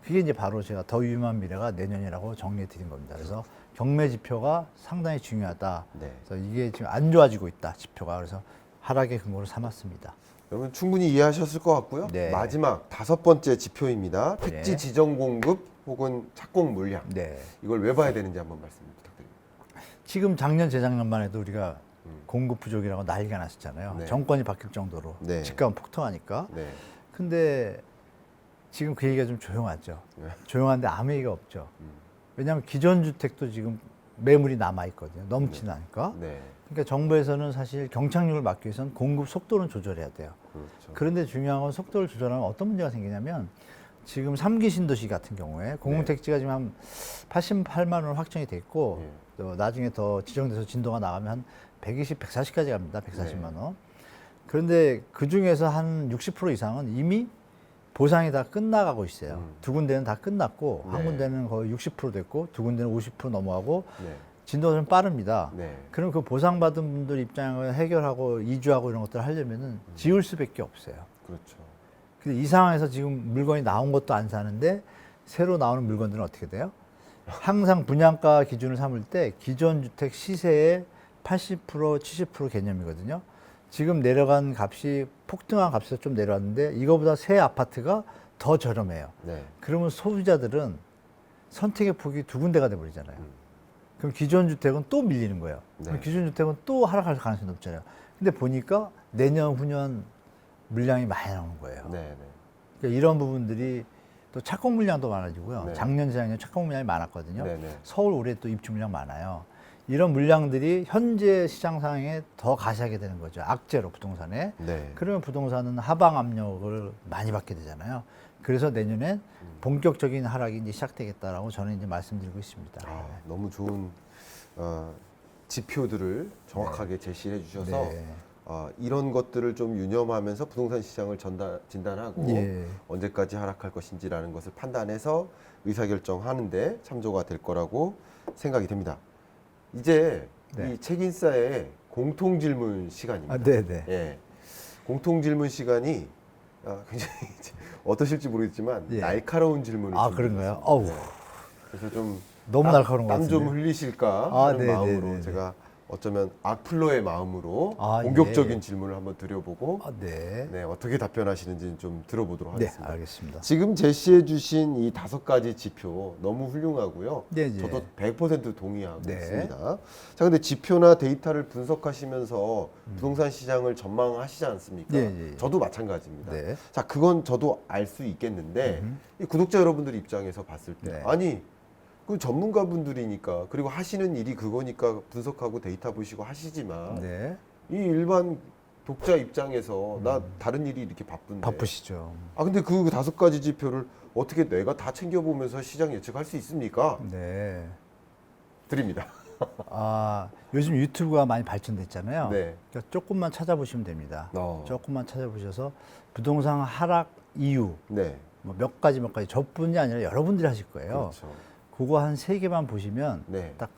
그게 이제 바로 제가 더 위험한 미래가 내년이라고 정리해 드린 겁니다. 그래서 경매 지표가 상당히 중요하다. 네. 그래서 이게 지금 안 좋아지고 있다, 지표가. 그래서 하락의 근거로 삼았습니다. 여러분 충분히 이해하셨을 것 같고요. 네. 마지막 5번째 지표입니다. 택지 네. 지정 공급 혹은 착공 물량. 네. 이걸 왜 봐야 되는지 한번 말씀 부탁드립니다. 지금 작년, 재작년만 해도 우리가 공급 부족이라고 난리가 났었잖아요. 네. 정권이 바뀔 정도로. 네. 집값은 폭등하니까. 네. 근데 지금 그 얘기가 좀 조용하죠. 네. 조용한데 아무 얘기가 없죠. 왜냐하면 기존 주택도 지금 매물이 남아있거든요. 넘치는 않으니까. 네. 그러니까 정부에서는 사실 경착륙을 막기 위해서는 공급 속도는 조절해야 돼요. 그렇죠. 그런데 중요한 건 속도를 조절하면 어떤 문제가 생기냐면 지금 3기 신도시 같은 경우에 공공택지가 지금 한 88만 원 확정이 돼 있고 네. 또 나중에 더 지정돼서 진도가 나가면 한 120, 140까지 갑니다. 140만 네. 원. 그런데 그 중에서 한 60% 이상은 이미 보상이 다 끝나가고 있어요. 두 군데는 다 끝났고 한 네. 군데는 거의 60% 됐고 두 군데는 50% 넘어가고 네. 진도가 좀 빠릅니다. 네. 그럼 그 보상받은 분들 입장을 해결하고 이주하고 이런 것들을 하려면은 지을 수밖에 없어요. 그렇죠. 근데 근데 이 상황에서 지금 물건이 나온 것도 안 사는데 새로 나오는 물건들은 어떻게 돼요? 항상 분양가 기준을 삼을 때 기존 주택 시세의 80%, 70% 개념이거든요. 지금 내려간 값이 폭등한 값에서 좀 내려왔는데 이거보다 새 아파트가 더 저렴해요. 네. 그러면 소비자들은 선택의 폭이 두 군데가 돼버리잖아요. 그럼 기존 주택은 또 밀리는 거예요. 그럼 네. 기존 주택은 또 하락할 가능성이 높잖아요. 근데 보니까 내년, 후년 물량이 많이 나오는 거예요. 네. 네. 그러니까 이런 부분들이 또 착공 물량도 많아지고요. 네. 작년, 재작년 착공 물량이 많았거든요. 네. 네. 서울 올해 또 입주 물량 많아요. 이런 물량들이 현재 시장 상황에 더 가시하게 되는 거죠. 악재로 부동산에. 네. 그러면 부동산은 하방 압력을 많이 받게 되잖아요. 그래서 내년엔 본격적인 하락이 이제 시작되겠다라고 저는 이제 말씀드리고 있습니다. 너무 좋은 지표들을 정확하게 제시해 주셔서 네. 이런 것들을 좀 유념하면서 부동산 시장을 진단하고 예. 언제까지 하락할 것인지라는 것을 판단해서 의사결정하는데 참조가 될 거라고 생각이 됩니다. 이제 네. 이 책인사의 공통 질문 시간입니다. 아, 네네. 예. 공통 질문 시간이 굉장히 어떠실지 모르겠지만 예. 날카로운 질문을 아, 준비했습니다. 그런가요? 어우. 네. 그래서 좀 너무 날카로운 것 땀 좀 같은데. 흘리실까 아, 하는 네, 마음으로 네, 네, 제가 어쩌면 악플러의 마음으로 아, 공격적인 예. 질문을 한번 드려보고 아, 네. 네, 어떻게 답변하시는지 좀 들어보도록 네, 하겠습니다. 알겠습니다. 지금 제시해 주신 이 5가지 지표 너무 훌륭하고요. 네, 네. 저도 100% 동의하고 네. 있습니다. 자, 근데 지표나 데이터를 분석하시면서 부동산 시장을 전망하시지 않습니까? 네, 네, 네. 저도 마찬가지입니다. 네. 자, 그건 저도 알 수 있겠는데 이 구독자 여러분들 입장에서 봤을 때 네. 아니 그 전문가분들이니까 그리고 하시는 일이 그거니까 분석하고 데이터 보시고 하시지만 네. 이 일반 독자 입장에서 나 다른 일이 이렇게 바쁜데 바쁘시죠. 근데 그 5가지 지표를 어떻게 내가 다 챙겨보면서 시장 예측할 수 있습니까? 네. 드립니다. 아, 요즘 유튜브가 많이 발전됐잖아요. 네. 그러니까 조금만 찾아보시면 됩니다. 어. 조금만 찾아보셔서 부동산 하락 이유 네. 뭐 몇 가지 저뿐이 아니라 여러분들이 하실 거예요. 그렇죠. 그거 한 3개만 보시면 네. 딱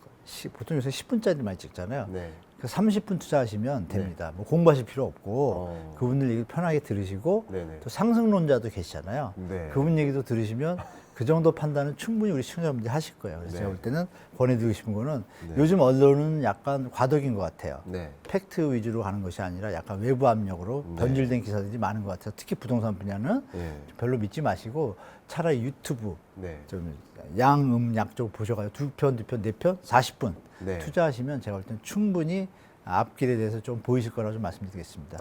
보통 요새 10분짜리 많이 찍잖아요. 네. 그 30분 투자하시면 됩니다. 뭐 공부하실 필요 없고 어. 그분들 얘기 편하게 들으시고 네네. 또 상승론자도 계시잖아요. 네. 그분 얘기도 들으시면 그 정도 판단은 충분히 우리 시청자분들이 하실 거예요. 그래서 네. 제가 볼 때는 권해드리고 싶은 거는 네. 요즘 언론은 약간 과도기인 것 같아요. 네. 팩트 위주로 가는 것이 아니라 약간 외부 압력으로 네. 변질된 기사들이 많은 것 같아요. 특히 부동산 분야는 네. 별로 믿지 마시고 차라리 유튜브 네. 좀 양음약 쪽 보셔가지고 2편, 2편, 4편, 40분 네. 투자하시면 제가 볼 때는 충분히 앞길에 대해서 좀 보이실 거라고 좀 말씀드리겠습니다.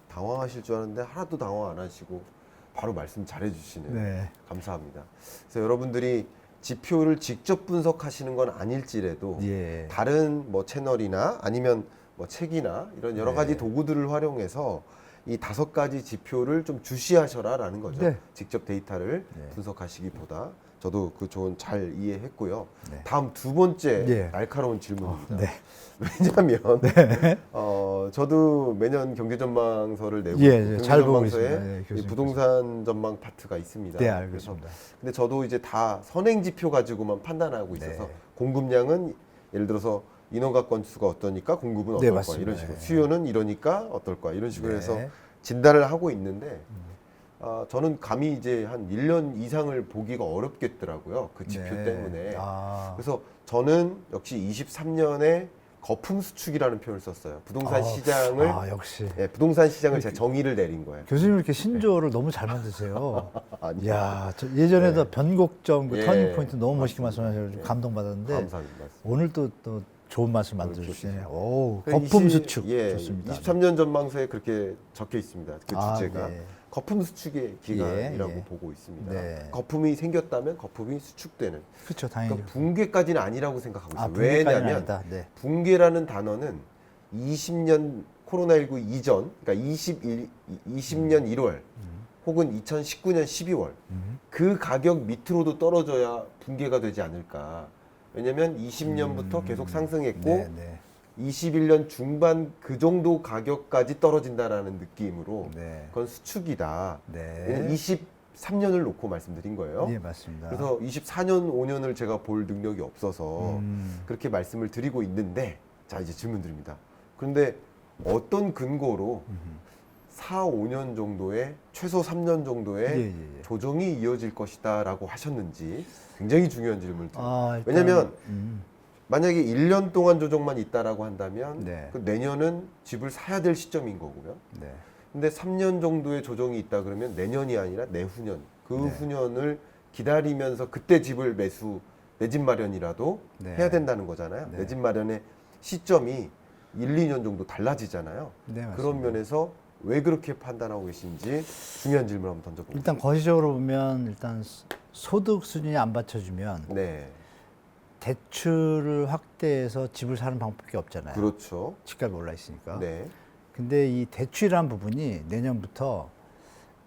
당황하실 줄 알았는데 하나도 당황 안 하시고 바로 말씀 잘해 주시네요. 네. 감사합니다. 그래서 여러분들이 지표를 직접 분석하시는 건 아닐지라도 예. 다른 뭐 채널이나 아니면 뭐 책이나 이런 여러 네. 가지 도구들을 활용해서 이 5가지 지표를 좀 주시하셔라라는 거죠. 네. 직접 데이터를 네. 분석하시기보다 저도 그 조언 잘 이해했고요. 네. 다음 2번째 예. 날카로운 질문입니다. 네. 왜냐하면 저도 매년 경제전망서를 내고 예, 있고 잘 보고 경제전망서에 있습니다. 예, 이 교수님. 부동산 전망 파트가 있습니다. 네, 그래서 알겠습니다. 근데 저도 이제 다 선행 지표 가지고만 판단하고 있어서 네. 공급량은 예를 들어서 인허가 건수가 어떠니까 공급은 네, 어떨 거야 맞습니다. 이런 식으로 예. 수요는 이러니까 어떨 거야 이런 식으로 네. 해서 진단을 하고 있는데 저는 감히 이제 한 1년 이상을 보기가 어렵겠더라고요. 그 지표 네. 때문에. 아. 그래서 저는 역시 23년에 거품 수축이라는 표현을 썼어요. 부동산 시장을 역시. 예, 부동산 시장을 제가 정의를 내린 거예요. 교수님 이렇게 신조어를 너무 잘 만드세요. 아니, 야, 저 예전에도 네. 변곡점, 그 예, 터닝 포인트 너무 멋있게 맞습니다. 말씀하셔서 예. 감동받았는데 감사합니다. 오늘 또 좋은 말씀 만들어 그렇죠. 주시네요. 오, 그 거품 수축 예, 좋습니다. 23년 전망서에 그렇게 적혀 있습니다. 그 주제가 네. 거품 수축의 기간이라고 예, 예. 보고 있습니다. 네. 거품이 생겼다면 거품이 수축되는. 그렇죠, 당연히. 그러니까 붕괴까지는 아니라고 생각하고 있어요. 붕괴까지는 왜냐하면 아니다. 네. 붕괴라는 단어는 20년 코로나19 이전, 그러니까 20년 1월 혹은 2019년 12월 그 가격 밑으로도 떨어져야 붕괴가 되지 않을까. 왜냐하면 20년부터 계속 상승했고 네, 네. 21년 중반 그 정도 가격까지 떨어진다라는 느낌으로 네. 그건 수축이다. 네. 23년을 놓고 말씀드린 거예요. 예, 맞습니다. 그래서 24년, 5년을 제가 볼 능력이 없어서 그렇게 말씀을 드리고 있는데 자 이제 질문 드립니다. 그런데 어떤 근거로 4, 5년 정도의 최소 3년 정도의 예, 예, 예. 조정이 이어질 것이다라고 하셨는지 굉장히 중요한 질문을 드립니다. 일단, 왜냐하면 만약에 1년 동안 조정만 있다라고 한다면 네. 그 내년은 집을 사야 될 시점인 거고요. 네. 근데 3년 정도의 조정이 있다 그러면 내년이 아니라 내후년 그 네. 후년을 기다리면서 그때 집을 내 집 마련이라도 네. 해야 된다는 거잖아요. 네. 내 집 마련의 시점이 1, 2년 정도 달라지잖아요. 네, 맞습니다. 그런 면에서 왜 그렇게 판단하고 계신지 중요한 질문 한번 던져보겠습니다. 일단 거시적으로 보면 일단 소득 수준이 안 받쳐주면 네, 대출을 확대해서 집을 사는 방법밖에 없잖아요. 그렇죠. 집값이 올라 있으니까. 네, 근데 이 대출이라는 부분이 내년부터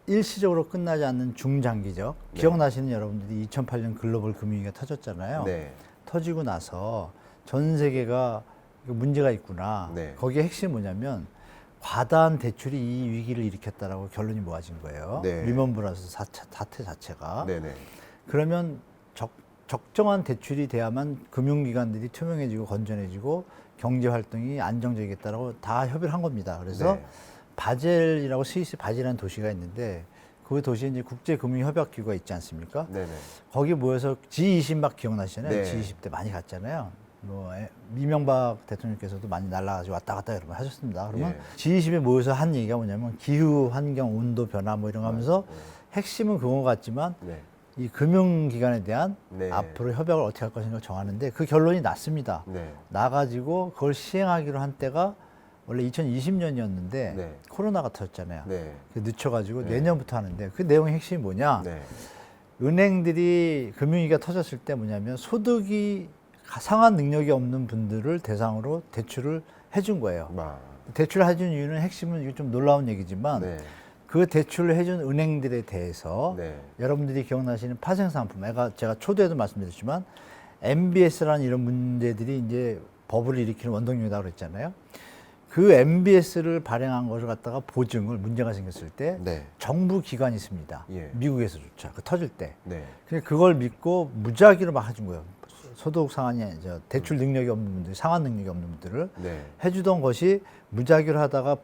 일시적으로 끝나지 않는 중장기적. 네. 기억나시는 여러분들이 2008년 글로벌 금융위기가 터졌잖아요. 네, 터지고 나서 전 세계가 이거 문제가 있구나. 네. 거기에 핵심이 뭐냐면 과다한 대출이 이 위기를 일으켰다라고 결론이 모아진 거예요. 네. 리먼 브라더스 사태 자체가. 네네. 그러면 적정한 대출이 돼야만 금융기관들이 투명해지고 건전해지고 경제 활동이 안정적이겠다라고 다 협의를 한 겁니다. 그래서 네. 바젤이라고 스위스 바젤이라는 도시가 있는데 그 도시에 이제 국제금융협약기구가 있지 않습니까? 네네. 거기 모여서 G20 막 기억나시잖아요. 네. G20 때 많이 갔잖아요. 뭐 이명박 대통령께서도 많이 날라가지고 왔다 갔다 여러 번 하셨습니다. 그러면 예. G20에 모여서 한 얘기가 뭐냐면 기후, 환경, 온도 변화 뭐 이런 거 하면서 핵심은 그거 같지만 네. 이 금융기관에 대한 네. 앞으로 협약을 어떻게 할 것인가 정하는데 그 결론이 났습니다. 네. 나가지고 그걸 시행하기로 한 때가 원래 2020년이었는데 네. 코로나가 터졌잖아요. 네. 늦춰가지고 네. 내년부터 하는데 그 내용의 핵심이 뭐냐? 네. 은행들이 금융위기가 터졌을 때 뭐냐면 소득이 상한 능력이 없는 분들을 대상으로 대출을 해준 거예요. 마. 대출을 해준 이유는 핵심은 이게 좀 놀라운 얘기지만 네. 그 대출을 해준 은행들에 대해서 네. 여러분들이 기억나시는 파생상품, 제가 초대에도 말씀드렸지만 MBS라는 이런 문제들이 이제 버블을 일으키는 원동력이라고 그랬잖아요. 그 MBS를 발행한 것을 갖다가 보증을 문제가 생겼을 때 네. 정부 기관이 있습니다. 예. 미국에서조차 그 터질 때. 네. 그걸 믿고 무작위로 막 해준 거예요. 소득 상한이 대출 능력이 없는 분들, 상환 능력이 없는 분들을 네. 해주던 것이 무작위로 하다가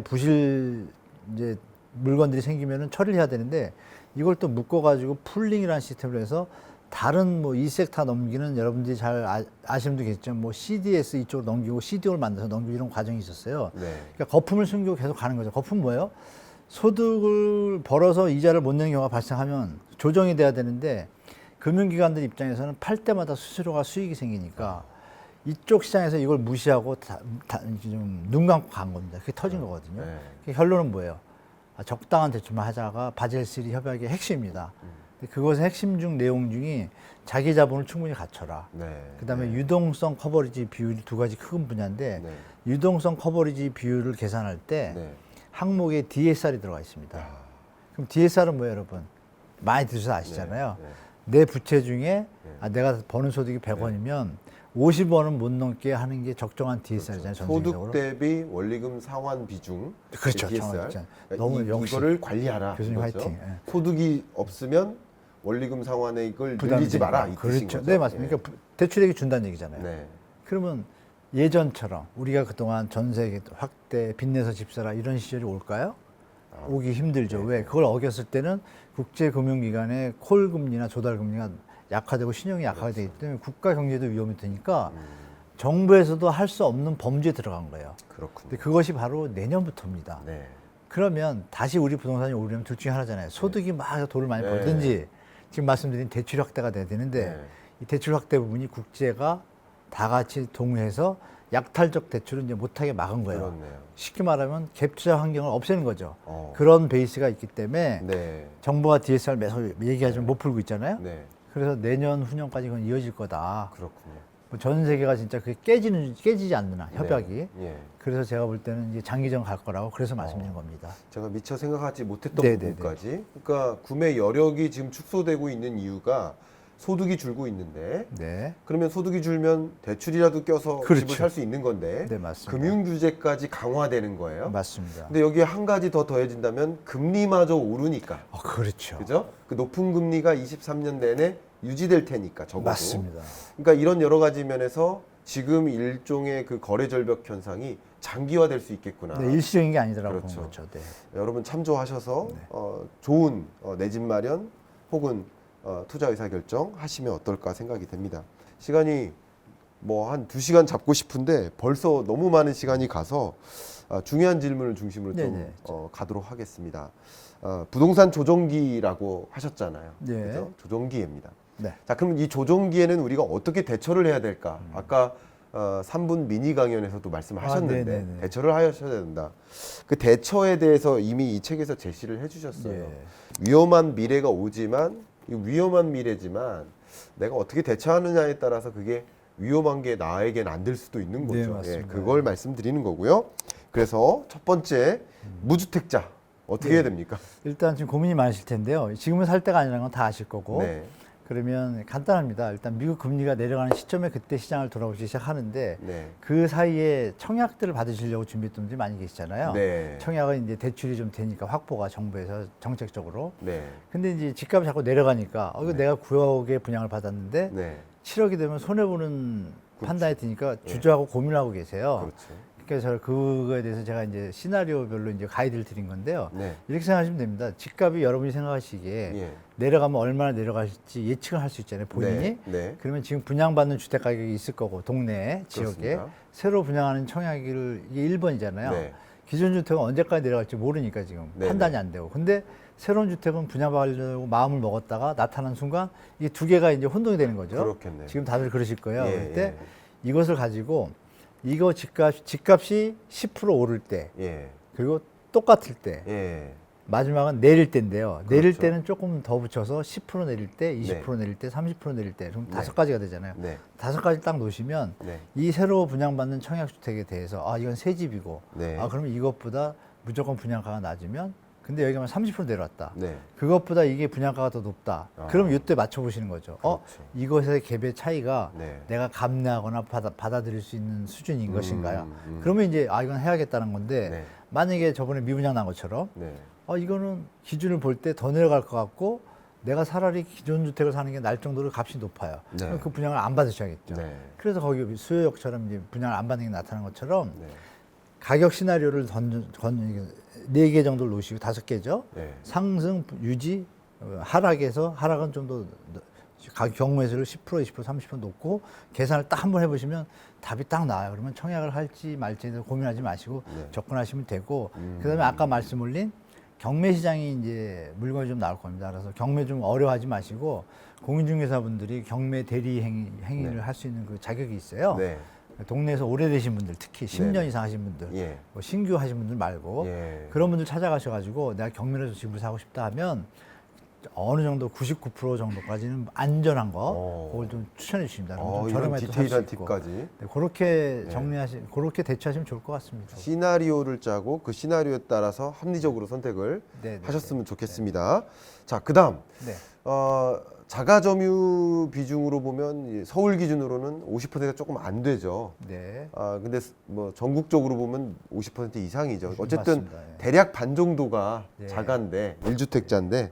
부실 이제 물건들이 생기면은 처리를 해야 되는데 이걸 또 묶어가지고 풀링이라는 시스템을 해서 다른 뭐 이 섹터 넘기는 여러분들이 잘 아시는 분도 계시죠. 뭐 CDS 이쪽으로 넘기고 CDO를 만들어서 넘기고 이런 과정이 있었어요. 네. 그러니까 거품을 숨기고 계속 가는 거죠. 거품 뭐예요? 소득을 벌어서 이자를 못 내는 경우가 발생하면 조정이 돼야 되는데 금융기관들 입장에서는 팔 때마다 수수료가 수익이 생기니까 이쪽 시장에서 이걸 무시하고 좀 눈 감고 간 겁니다. 그게 터진 거거든요. 네. 그 결론은 뭐예요? 적당한 대출만 하자가 바젤3 협약의 핵심입니다. 근데 그것의 핵심 중 내용 중이 자기 자본을 충분히 갖춰라. 네. 그다음에 네. 유동성 커버리지 비율이 두 가지 큰 분야인데 네. 유동성 커버리지 비율을 계산할 때 네. 항목에 DSR이 들어가 있습니다. 아. 그럼 DSR은 뭐예요, 여러분? 많이 들으셔서 아시잖아요. 네. 네. 내 부채 중에 내가 버는 소득이 100원이면 50원은 못 넘게 하는 게 적정한 DSR이잖아요. 전체적으로. 소득 대비 원리금 상환 비중. 그렇죠. DSR. 정확히. 그러니까 너무 역시 이거를 관리하라. 교수님 이거죠. 화이팅. 예. 소득이 없으면 원리금 상환액을 부담이 늘리지 마라. 이 되니까. 뜻인 그렇죠. 거죠. 네, 맞습니다. 예. 그러니까 대출액이 준다는 얘기잖아요. 네. 그러면 예전처럼 우리가 그동안 전세 확대, 빚내서 집 사라 이런 시절이 올까요? 오기 힘들죠. 네. 왜? 그걸 어겼을 때는 국제금융기관의 콜 금리나 조달 금리가 약화되고 신용이 약화가 되기 때문에 국가 경제도 위험이 되니까 정부에서도 할 수 없는 범죄에 들어간 거예요. 그렇군요. 근데 그것이 바로 내년부터입니다. 네. 그러면 다시 우리 부동산이 오르려면 둘 중에 하나잖아요. 소득이 막 돈을 많이 네. 벌든지 지금 말씀드린 대출 확대가 돼야 되는데 네. 이 대출 확대 부분이 국제가 다 같이 동의해서 약탈적 대출을 이제 못하게 막은 거예요. 그렇네요. 쉽게 말하면 갭 투자 환경을 없애는 거죠. 어. 그런 베이스가 있기 때문에 네. 정부가 DSR 매서 얘기하지만 못 풀고 있잖아요. 네. 그래서 내년 후년까지 그건 이어질 거다. 그렇군요. 뭐전 세계가 진짜 그게 깨지지 않느냐 협약이. 네. 예. 그래서 제가 볼 때는 이제 장기전 갈 거라고 그래서 말씀드린 겁니다. 제가 미처 생각하지 못했던 네네네. 부분까지. 그러니까 구매 여력이 지금 축소되고 있는 이유가 소득이 줄고 있는데 네, 그러면 소득이 줄면 대출이라도 껴서 그렇죠. 집을 살 수 있는 건데 네 맞습니다. 금융 규제까지 강화되는 거예요. 맞습니다. 근데 여기에 한 가지 더 더해진다면 금리마저 오르니까. 그렇죠. 그죠? 그 높은 금리가 23년 내내 유지될 테니까 적어도. 맞습니다. 그러니까 이런 여러 가지 면에서 지금 일종의 그 거래 절벽 현상이 장기화될 수 있겠구나. 네, 일시적인 게 아니더라고 그렇죠. 보는 거죠. 네. 여러분 참조하셔서 네. 좋은 내 집 마련 혹은 투자 의사 결정 하시면 어떨까 생각이 됩니다. 시간이 뭐 한 2시간 잡고 싶은데 벌써 너무 많은 시간이 가서 중요한 질문을 중심으로 좀 네네. 가도록 하겠습니다. 부동산 조정기라고 하셨잖아요. 네. 그죠? 조정기입니다. 네. 자, 그럼 이 조정기에는 우리가 어떻게 대처를 해야 될까? 아까 3분 미니 강연에서도 말씀하셨는데 네네네. 대처를 하셔야 된다. 그 대처에 대해서 이미 이 책에서 제시를 해주셨어요. 네. 위험한 미래가 오지만 이 위험한 미래지만 내가 어떻게 대처하느냐에 따라서 그게 위험한 게 나에겐 안 될 수도 있는 거죠. 네, 맞습니다. 그걸 말씀드리는 거고요. 그래서 첫 번째 무주택자 어떻게 네. 해야 됩니까? 일단 지금 고민이 많으실 텐데요. 지금은 살 때가 아니라는 건 다 아실 거고 네. 그러면 간단합니다. 일단 미국 금리가 내려가는 시점에 그때 시장을 돌아보기 시작하는데 네. 그 사이에 청약들을 받으시려고 준비했던 분들이 많이 계시잖아요. 네. 청약은 이제 대출이 좀 되니까 확보가 정부에서 정책적으로. 네. 근데 이제 집값이 자꾸 내려가니까 이거 네. 내가 9억에 분양을 받았는데 네. 7억이 되면 손해보는 그렇죠. 판단이 드니까 예. 주저하고 고민하고 계세요. 그렇죠. 그래서 그거에 대해서 제가 이제 시나리오별로 이제 가이드를 드린 건데요. 네. 이렇게 생각하시면 됩니다. 집값이 여러분이 생각하시기에 예. 내려가면 얼마나 내려갈지 예측을 할 수 있잖아요. 본인이. 네. 네. 그러면 지금 분양받는 주택 가격이 있을 거고 동네 지역에 그렇습니다. 새로 분양하는 청약을 이게 1번이잖아요. 네. 기존 주택은 언제까지 내려갈지 모르니까 지금 네, 판단이 네. 안 되고. 근데 새로운 주택은 분양받으려고 마음을 먹었다가 나타난 순간 이 두 개가 이제 혼동이 되는 거죠. 그렇겠네요. 지금 다들 그러실 거예요. 예, 그럴 때 예. 이것을 가지고 이거 집값이 10% 오를 때 예. 그리고 똑같을 때 예. 마지막은 내릴 때인데요. 내릴 그렇죠. 때는 조금 더 붙여서 10% 내릴 때, 20% 네. 내릴 때, 30% 내릴 때, 그럼 네. 다섯 가지가 되잖아요. 네. 다섯 가지 딱 놓으시면 네. 이 새로 분양받는 청약주택에 대해서 아 이건 새 집이고 네. 아 그러면 이것보다 무조건 분양가가 낮으면 근데 여기만 30% 내려왔다. 네. 그것보다 이게 분양가가 더 높다. 아. 그럼 이때 맞춰보시는 거죠. 그렇죠. 이것의 갭의 차이가 네. 내가 감내하거나 받아들일 수 있는 수준인 것인가요? 음. 그러면 이제 아 이건 해야겠다는 건데 네. 만약에 저번에 미분양 난 것처럼 네. 이거는 기준을 볼 때 더 내려갈 것 같고 내가 차라리 기존 주택을 사는 게 날 정도로 값이 높아요. 네. 그럼 그 분양을 안 받으셔야겠죠. 네. 그래서 거기 수요역처럼 이제 분양을 안 받는 게 나타난 것처럼 네. 가격 시나리오를 네 개 정도를 놓으시고 다섯 개죠. 네. 상승, 유지, 하락에서 하락은 좀 더 경매수를 10%, 20%, 30% 놓고 계산을 딱 한번 해보시면 답이 딱 나와요. 그러면 청약을 할지 말지에 대해서 고민하지 마시고 네. 접근하시면 되고 그다음에 아까 말씀 올린 경매 시장이 이제 물건이 좀 나올 겁니다. 그래서 경매 좀 어려워하지 마시고 공인중개사분들이 경매 대리 행위를 네. 할 수 있는 그 자격이 있어요. 네. 동네에서 오래되신 분들, 특히 10년 네네. 이상 하신 분들, 예. 뭐 신규 하신 분들 말고 예. 그런 분들 찾아가셔가지고 내가 경매에서 집을 사고 싶다 하면 어느 정도 99% 정도까지는 안전한 거 그걸 좀 추천해 주십니다. 그럼 좀 이런 저렴하게 살수 디테일한 있고. 팁까지. 네, 그렇게 네. 그렇게 대처하시면 좋을 것 같습니다. 시나리오를 짜고 그 시나리오에 따라서 합리적으로 선택을 네, 네, 하셨으면 좋겠습니다. 자, 그다음 네. 자가 점유 비중으로 보면 이 서울 기준으로는 50%가 조금 안 되죠. 네. 근데 뭐 전국적으로 보면 50% 이상이죠. 어쨌든 맞습니다. 예. 대략 반 정도가 예. 자가인데 1주택자인데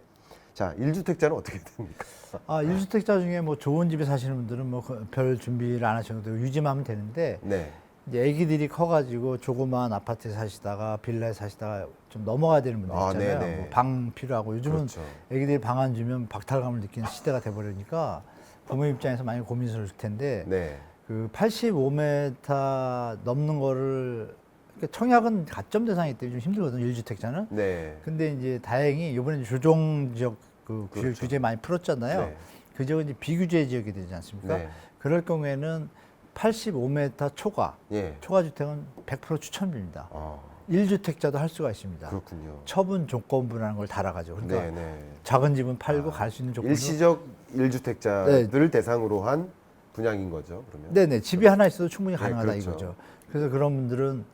자, 1주택자는 어떻게 됩니까? 1주택자 중에 뭐 좋은 집에 사시는 분들은 뭐 별 준비를 안 하셔도 되고 유지만 하면 되는데 네. 이제 아기들이 커가지고 조그마한 아파트에 사시다가 빌라에 사시다가 좀 넘어가야 되는 분들 있잖아요. 네네. 뭐 방 필요하고 요즘은 그렇죠. 아기들이 방 안 주면 박탈감을 느끼는 시대가 돼버리니까 부모 입장에서 많이 고민스러울 텐데 네. 그 85m 넘는 거를 그러니까 청약은 가점 대상이기 때문에 좀 힘들거든요. 1주택자는. 네. 근데 이제 다행히 이번에 조정 지역 그 그렇죠. 규제 많이 풀었잖아요. 네. 그 지역은 이제 비규제 지역이 되지 않습니까? 네. 그럴 경우에는 85m 초과 예. 주택은 100% 추천입니다. 아, 1주택자도 할 수가 있습니다. 그렇군요. 처분 조건부라는 걸 달아가지고 그러니까 네, 네. 작은 집은 팔고 갈 수 있는 조건도 일시적 1주택자들을 대상으로 한 분양인 거죠, 그러면? 네네 집이 하나 있어도 충분히 가능하다 그렇죠. 이거죠. 그래서 그런 분들은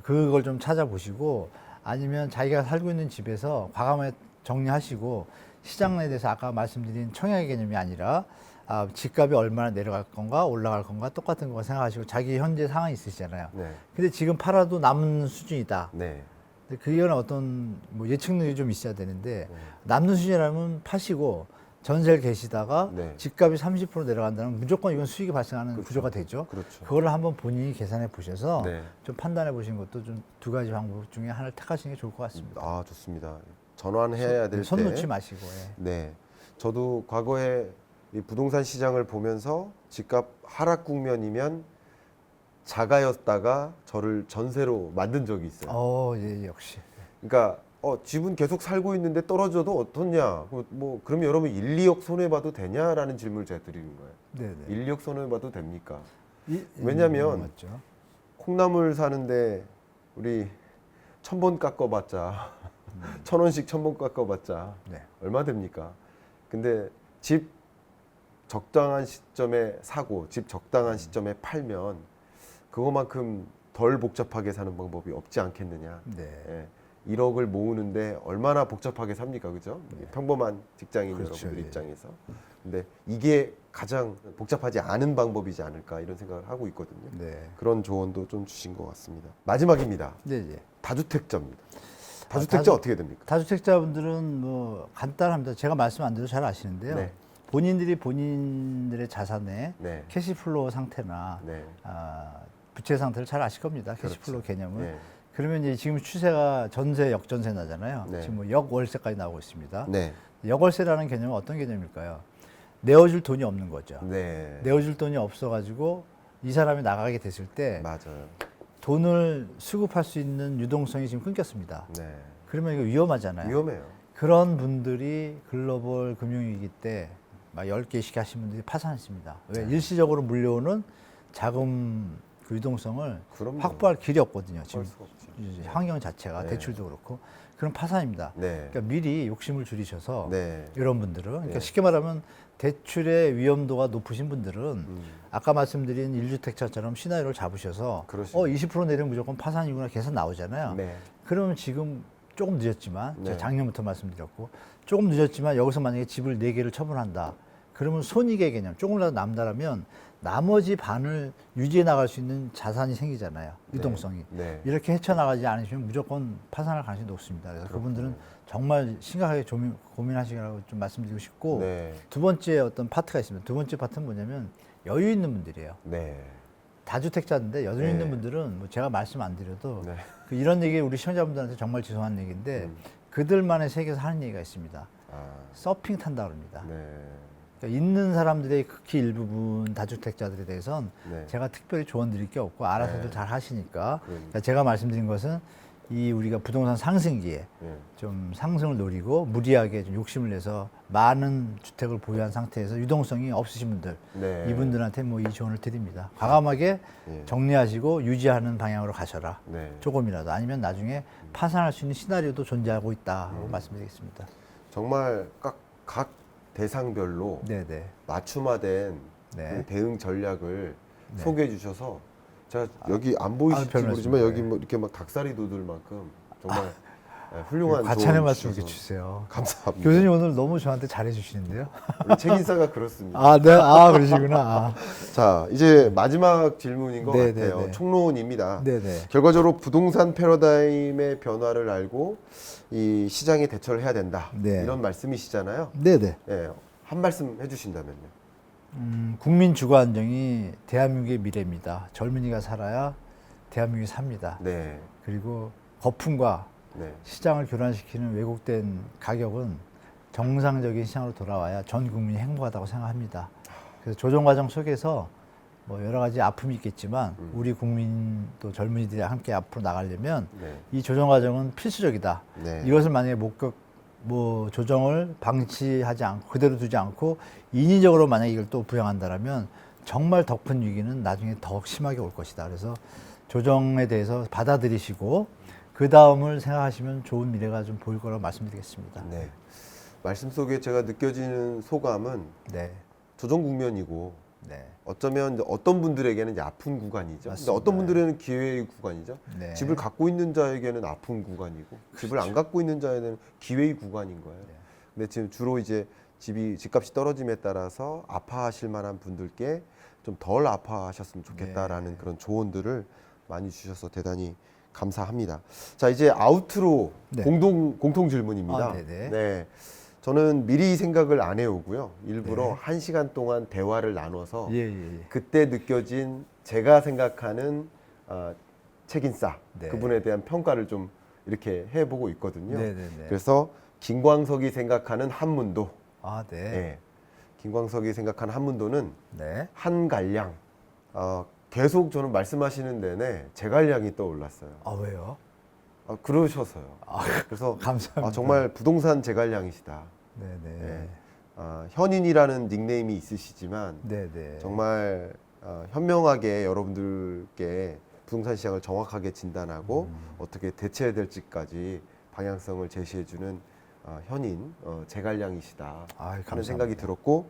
그걸 좀 찾아보시고 아니면 자기가 살고 있는 집에서 과감하게 정리하시고 시장에 대해서 아까 말씀드린 청약의 개념이 아니라 집값이 얼마나 내려갈 건가 올라갈 건가 똑같은 거 생각하시고 자기 현재 상황이 있으시잖아요. 네. 근데 지금 팔아도 남는 수준이다. 네. 근데 그건 어떤 뭐 예측력이 좀 있어야 되는데 남는 수준이라면 파시고 전세를 계시다가 네. 집값이 30% 내려간다면 무조건 이건 수익이 발생하는 그렇죠. 구조가 되죠. 그렇죠. 그거를 한번 본인이 계산해 보셔서 네. 좀 판단해 보시는 것도 좀 두 가지 방법 중에 하나를 택하시는 게 좋을 것 같습니다. 아, 좋습니다. 전환해야 될 때. 손 놓지 마시고. 예. 네. 저도 과거에 이 부동산 시장을 보면서 집값 하락 국면이면 자가였다가 저를 전세로 만든 적이 있어요. 예, 역시. 그러니까 집은 계속 살고 있는데 떨어져도 어떻냐? 그러면 여러분 1, 2억 손해봐도 되냐라는 질문을 제가 드리는 거예요. 네네. 1, 2억 손해봐도 됩니까? 이- 왜냐면 맞죠. 콩나물 사는데 우리 1,000번 깎아봤자 1,000원씩 1,000번 깎아봤자 네. 얼마 됩니까? 근데 집 적당한 시점에 사고 집 적당한 시점에 팔면 그거만큼 덜 복잡하게 사는 방법이 없지 않겠느냐. 네. 예. 1억을 모으는데 얼마나 복잡하게 삽니까, 그죠? 평범한 직장인 그렇죠, 여러분들 예. 입장에서. 근데 이게 가장 복잡하지 않은 방법이지 않을까 이런 생각을 하고 있거든요. 네. 그런 조언도 좀 주신 것 같습니다. 마지막입니다. 네, 네. 다주택자입니다. 다주택자 어떻게 됩니까? 다주택자분들은 뭐 간단합니다. 제가 말씀 안 드려도 잘 아시는데요. 네. 본인들이 본인들의 자산의 네. 캐시플로우 상태나 네. 부채 상태를 잘 아실 겁니다. 캐시플로우 그렇죠. 개념을. 네. 그러면 이제 지금 추세가 전세, 역전세 나잖아요. 네. 지금 뭐 역월세까지 나오고 있습니다. 네. 역월세라는 개념은 어떤 개념일까요? 내어줄 돈이 없는 거죠. 네. 내어줄 돈이 없어가지고 이 사람이 나가게 됐을 때 맞아요. 돈을 수급할 수 있는 유동성이 지금 끊겼습니다. 네. 그러면 이거 위험하잖아요. 위험해요. 그런 분들이 글로벌 금융위기 때 막 10개씩 하신 분들이 파산했습니다. 왜? 네. 일시적으로 물려오는 자금 그 유동성을 그럼요. 확보할 길이 없거든요. 지금 할 수가 없죠. 이제 환경 자체가 네. 대출도 그렇고 그런 파산입니다. 네. 그러니까 미리 욕심을 줄이셔서 네. 이런 분들은 그러니까 네. 쉽게 말하면 대출의 위험도가 높으신 분들은 아까 말씀드린 1주택자처럼 시나리오를 잡으셔서 그러시죠. 20% 내리면 무조건 파산이구나 계산 나오잖아요. 네. 그러면 지금 조금 늦었지만 네. 제가 작년부터 말씀드렸고 조금 늦었지만 여기서 만약에 집을 4개를 처분한다. 그러면 손익의 개념 조금이라도 남다라면 나머지 반을 유지해 나갈 수 있는 자산이 생기잖아요. 유동성이. 네. 이렇게 헤쳐나가지 않으시면 무조건 파산할 가능성이 높습니다. 그래서 그분들은 정말 심각하게 고민하시라고 좀 말씀드리고 싶고 네. 두 번째 어떤 파트가 있습니다. 두 번째 파트는 뭐냐면 여유 있는 분들이에요. 네. 다주택자인데 여유 네. 있는 분들은 뭐 제가 말씀 안 드려도 네. 그 이런 얘기 우리 시청자분들한테 정말 죄송한 얘기인데 그들만의 세계에서 하는 얘기가 있습니다. 아. 서핑 탄다 그럽니다. 네. 그러니까 있는 사람들의 극히 일부분 다주택자들에 대해서는 네. 제가 특별히 조언 드릴 게 없고 알아서들 네. 잘 하시니까 그러니까. 제가 말씀드린 것은 이 우리가 부동산 상승기에 네. 좀 상승을 노리고 무리하게 좀 욕심을 내서 많은 주택을 보유한 상태에서 유동성이 없으신 분들 네. 이분들한테 뭐 이 조언을 드립니다. 과감하게 예. 정리하시고 유지하는 방향으로 가셔라. 네. 조금이라도 아니면 나중에 파산할 수 있는 시나리오도 존재하고 있다고 말씀드리겠습니다. 정말 각 대상별로 네네. 맞춤화된 네. 그 대응 전략을 네. 소개해 주셔서 제가 여기 안 보이실지 별 모르지만 말씀을. 여기 뭐 이렇게 막 닭다리 돋을 만큼 정말 훌륭한 과찬의 조언 말씀 이렇게 주셔서 주세요. 감사합니다. 교수님 오늘 너무 저한테 잘해 주시는데요. 우리 책인사가 그렇습니다. 아, 네. 아, 그러시구나. 아. 자, 이제 마지막 질문인 것 네, 같아요. 네, 네. 총론입니다. 네네. 결과적으로 부동산 패러다임의 변화를 알고 이 시장에 대처를 해야 된다. 네. 이런 말씀이시잖아요. 네네. 예, 한 말씀 해주신다면요. 국민 주거 안정이 대한민국의 미래입니다. 젊은이가 살아야 대한민국이 삽니다. 네, 그리고 거품과 네, 시장을 교란시키는 왜곡된 가격은 정상적인 시장으로 돌아와야 전 국민이 행복하다고 생각합니다. 그래서 조정 과정 속에서 뭐 여러 가지 아픔이 있겠지만 우리 국민 또 젊은이들이 함께 앞으로 나가려면 네, 이 조정 과정은 필수적이다. 네. 이것을 만약에 조정을 방치하지 않고 그대로 두지 않고 인위적으로 만약에 이걸 또 부양한다라면 정말 더 큰 위기는 나중에 더 심하게 올 것이다. 그래서 조정에 대해서 받아들이시고 그 다음을 생각하시면 좋은 미래가 좀 보일 거라고 말씀드리겠습니다. 네. 말씀 속에 제가 느껴지는 소감은 네. 조정 국면이고 네. 어쩌면 이제 어떤 분들에게는 이제 아픈 구간이죠. 근데 맞습니다. 어떤 분들에는 기회의 구간이죠. 네. 집을 갖고 있는 자에게는 아픈 구간이고 집을 안 갖고 있는 자에는 기회의 구간인 거예요. 네. 근데 지금 주로 이제 집값이 떨어짐에 따라서 아파하실 만한 분들께 좀 덜 아파하셨으면 좋겠다라는 네. 그런 조언들을 많이 주셔서 대단히 감사합니다. 자, 이제 아우트로 네. 공통 질문입니다. 아, 네네. 네. 저는 미리 생각을 안 해오고요. 일부러 네. 1시간 동안 대화를 나눠서 예, 예, 예. 그때 느껴진 제가 생각하는 책인싸 네. 그분에 대한 평가를 좀 이렇게 해보고 있거든요. 네네네. 그래서 김광석이 생각하는 한문도, 아, 네. 예. 김광석이 생각하는 한문도는 네. 한갈량. 계속 저는 말씀하시는 내내 제갈량이 떠올랐어요. 아, 왜요? 그러셔서요. 그래서 감사합니다. 정말 부동산 제갈량이시다. 네네. 예. 현인이라는 닉네임이 있으시지만 네네. 정말 현명하게 여러분들께 부동산 시장을 정확하게 진단하고 어떻게 대처해야 될지까지 방향성을 제시해주는 현인 제갈량이시다 아이, 하는 감사합니다. 생각이 들었고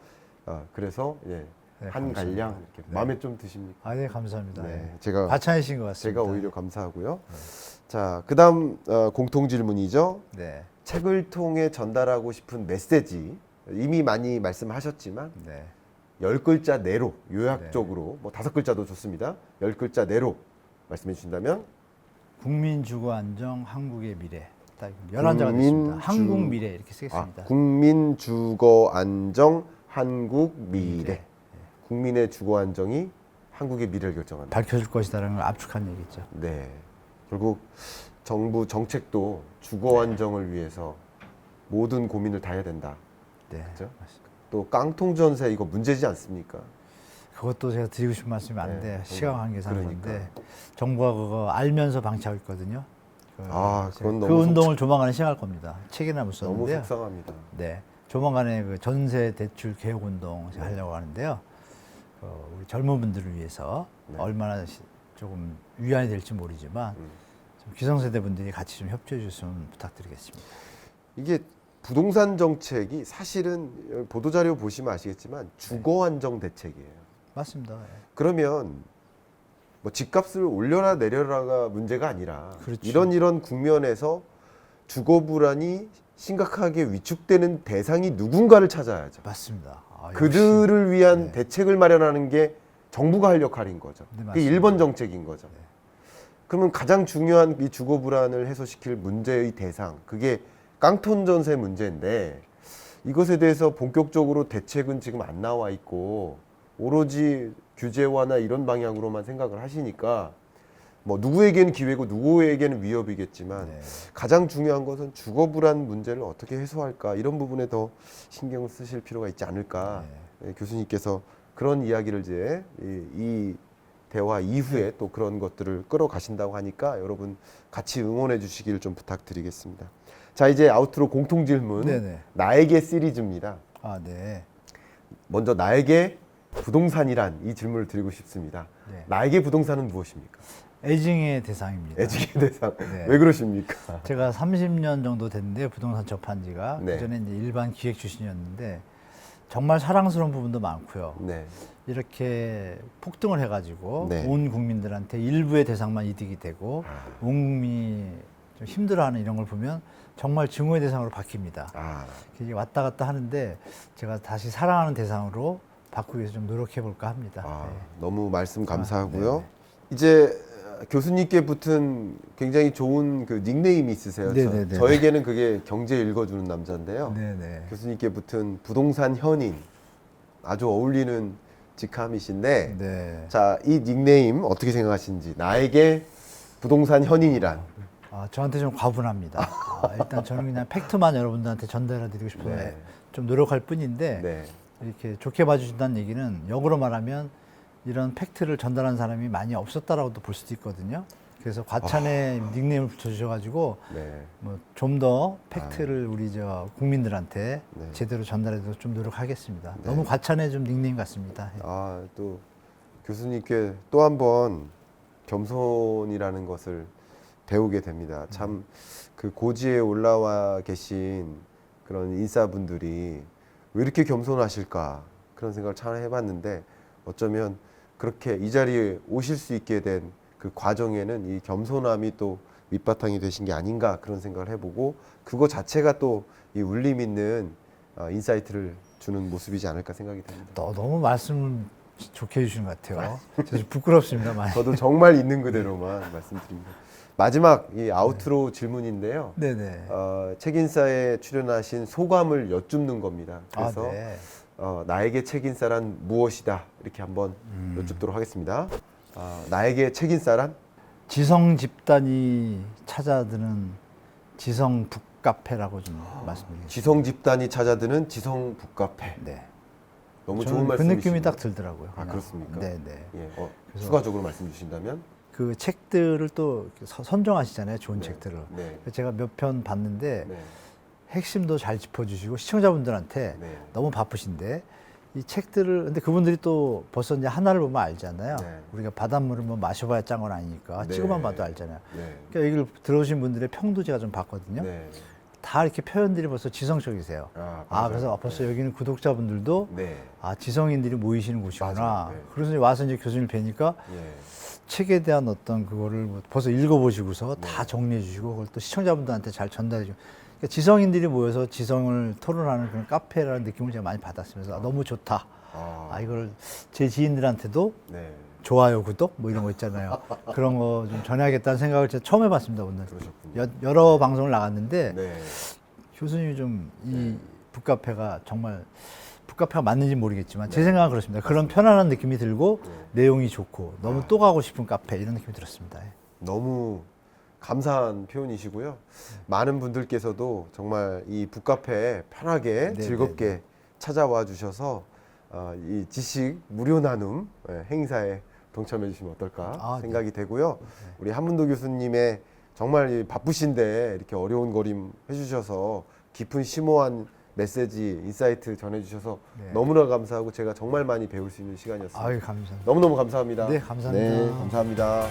그래서 예, 네, 한 감사합니다. 갈량 이렇게 네. 마음에 좀 드십니까? 아, 네, 감사합니다. 네, 네. 제가 과찬이신 것 같습니다. 제가 오히려 감사하고요. 자, 그다음 공통 질문이죠. 네, 책을 통해 전달하고 싶은 메시지 이미 많이 말씀하셨지만 네. 10글자 내로 요약적으로 뭐 5글자도 좋습니다. 10글자 내로 말씀해 주신다면 국민 주거 안정, 한국의 미래. 딱 11자가 국민 됐습니다. 주- 한국 미래 이렇게 쓰겠습니다. 국민 주거 안정 한국 미래. 미래. 국민의 주거 안정이 한국의 미래를 결정한다. 밝혀줄 것이다라는 걸 압축한 얘기죠. 네. 결국 정부 정책도 주거 안정을 위해서 모든 고민을 다 해야 된다. 네, 그죠? 맞습니다. 또 깡통 전세 이거 문제지 않습니까? 그것도 제가 드리고 싶은 말씀이 많은데 네, 시간 관계상 그러니까. 그런데 정부가 그거 알면서 방치하고 있거든요. 그건 그 너무 운동을 조만간에 시작할 겁니다. 책이나 너무 썼는데요. 속상합니다. 네, 조만간에 그 전세 대출 개혁 운동 하려고 하는데요. 우리 젊은 분들을 위해서 네. 얼마나 조금 위안이 될지 모르지만 좀 기성세대 분들이 같이 좀 협조해 주셨으면 부탁드리겠습니다. 이게 부동산 정책이 사실은 보도자료 보시면 아시겠지만 주거 안정 대책이에요. 맞습니다. 예. 그러면 뭐 집값을 올려라 내려라가 문제가 아니라 그렇죠. 이런 국면에서 주거 불안이 심각하게 위축되는 대상이 누군가를 찾아야죠. 맞습니다. 아, 그들을 위한 네. 대책을 마련하는 게 정부가 할 역할인 거죠. 네, 그게 맞습니다. 1번 정책인 거죠. 그러면 가장 중요한 이 주거 불안을 해소시킬 문제의 대상, 그게 깡통 전세 문제인데 이것에 대해서 본격적으로 대책은 지금 안 나와 있고 오로지 규제 완화 이런 방향으로만 생각을 하시니까 뭐 누구에게는 기회고 누구에게는 위협이겠지만 네. 가장 중요한 것은 주거 불안 문제를 어떻게 해소할까 이런 부분에 더 신경을 쓰실 필요가 있지 않을까. 예, 교수님께서 그런 이야기를 이제 이 대화 이후에 또 그런 것들을 끌어가신다고 하니까 여러분 같이 응원해 주시길 좀 부탁드리겠습니다. 자, 이제 아우트로 공통 질문 네네. 나에게 시리즈입니다. 아, 네. 먼저 나에게 부동산이란 이 질문을 드리고 싶습니다. 네. 나에게 부동산은 무엇입니까? 애증의 대상입니다. 애증의 대상. 네. 왜 그러십니까? 제가 30년 정도 됐는데 부동산 접한 지가 네. 그전에 이제 일반 기획 출신이었는데 정말 사랑스러운 부분도 많고요. 네. 이렇게 폭등을 해가지고 네. 온 국민들한테 일부의 대상만 이득이 되고 온 국민이 좀 힘들어하는 이런 걸 보면 정말 증오의 대상으로 바뀝니다. 아, 이게 왔다 갔다 하는데 제가 다시 사랑하는 대상으로 바꾸기 위해서 좀 노력해 볼까 합니다. 네. 너무 말씀 감사하고요. 네. 이제 교수님께 붙은 굉장히 좋은 그 닉네임이 있으세요. 네네네. 저에게는 그게 경제 읽어주는 남자인데요. 네네. 교수님께 붙은 부동산 현인 아주 어울리는 직함이신데 네. 자, 이 닉네임 어떻게 생각하시는지 나에게 부동산 현인이란 저한테 좀 과분합니다. 일단 저는 그냥 팩트만 여러분들한테 전달해 드리고 싶어서 네. 좀 노력할 뿐인데 네. 이렇게 좋게 봐주신다는 얘기는 역으로 말하면 이런 팩트를 전달한 사람이 많이 없었다라고도 볼 수도 있거든요. 그래서 과찬에 닉네임을 붙여주셔가지고 네. 뭐 좀 더 팩트를 우리 저 국민들한테 네. 제대로 전달해서 좀 노력하겠습니다. 너무 과찬에 좀 닉네임 같습니다. 또 교수님께 또 한 번 겸손이라는 것을 배우게 됩니다. 참 그 고지에 올라와 계신 그런 인사분들이 왜 이렇게 겸손하실까 그런 생각을 참 해봤는데 어쩌면 그렇게 이 자리에 오실 수 있게 된 그 과정에는 이 겸손함이 또 밑바탕이 되신 게 아닌가 그런 생각을 해보고 그거 자체가 또 이 울림 있는 인사이트를 주는 모습이지 않을까 생각이 됩니다. 너무 말씀을 좋게 해주시는 것 같아요. 저 좀 부끄럽습니다, 많이. 저도 정말 있는 그대로만 말씀드립니다. 마지막 이 아우트로 질문인데요. 네네. 책인사에 출연하신 소감을 여쭙는 겁니다. 그래서 네. 나에게 책인사란 무엇이다 이렇게 한번 여쭙도록 하겠습니다. 나에게 책인사란 지성 집단이 찾아드는 지성 북카페라고 좀 말씀드리겠습니다. 지성 집단이 찾아드는 지성 북카페. 네. 너무 저는 좋은 그 말씀이시네요. 느낌이 딱 들더라고요. 아, 그냥. 그렇습니까? 네네. 예, 추가적으로 말씀 주신다면 그 책들을 또 선정하시잖아요, 좋은 네. 책들을. 네. 그래서 제가 몇 편 봤는데 네. 핵심도 잘 짚어주시고 시청자분들한테 네. 너무 바쁘신데 이 책들을 근데 그분들이 또 벌써 이제 하나를 보면 알잖아요. 네. 우리가 바닷물을 뭐 마셔봐야 짠 건 아니니까 네. 찍어만 봐도 알잖아요. 네. 그러니까 여기를 들어오신 분들의 평도 제가 좀 봤거든요. 네. 다 이렇게 표현들이 벌써 지성적이세요. 맞아요. 그래서 벌써 여기는 구독자분들도 네. 지성인들이 모이시는 곳이구나. 맞아요. 네. 그래서 와서 이제 교수님 뵈니까 예. 책에 대한 어떤 그거를 뭐 벌써 읽어보시고서 다 정리해 주시고 그걸 또 시청자분들한테 잘 전달해 주고 그러니까 지성인들이 모여서 지성을 토론하는 그런 카페라는 느낌을 제가 많이 받았으면서 너무 좋다. 이걸 제 지인들한테도 네. 좋아요, 구독 뭐 이런 거 있잖아요. 그런 거 좀 전해야겠다는 생각을 제가 처음 해봤습니다 오늘. 그러셨군요. 여러 방송을 나갔는데 네. 교수님이 좀 이 북카페가 정말 북카페가 맞는지 모르겠지만 제 생각은 그렇습니다. 그런 편안한 느낌이 들고 내용이 좋고 너무 또 가고 싶은 카페 이런 느낌이 들었습니다. 너무 감사한 표현이시고요. 많은 분들께서도 정말 이 북카페에 편하게 네, 즐겁게 네, 네. 찾아와 주셔서 이 지식 무료 나눔 행사에 동참해 주시면 어떨까 생각이 되고요. 우리 한문도 교수님의 정말 이 바쁘신데 이렇게 어려운 거림 해주셔서 깊은 심오한 메시지, 인사이트 전해주셔서 너무나 감사하고 제가 정말 많이 배울 수 있는 시간이었습니다. 감사합니다. 너무너무 감사합니다. 네, 감사합니다. 네, 감사합니다.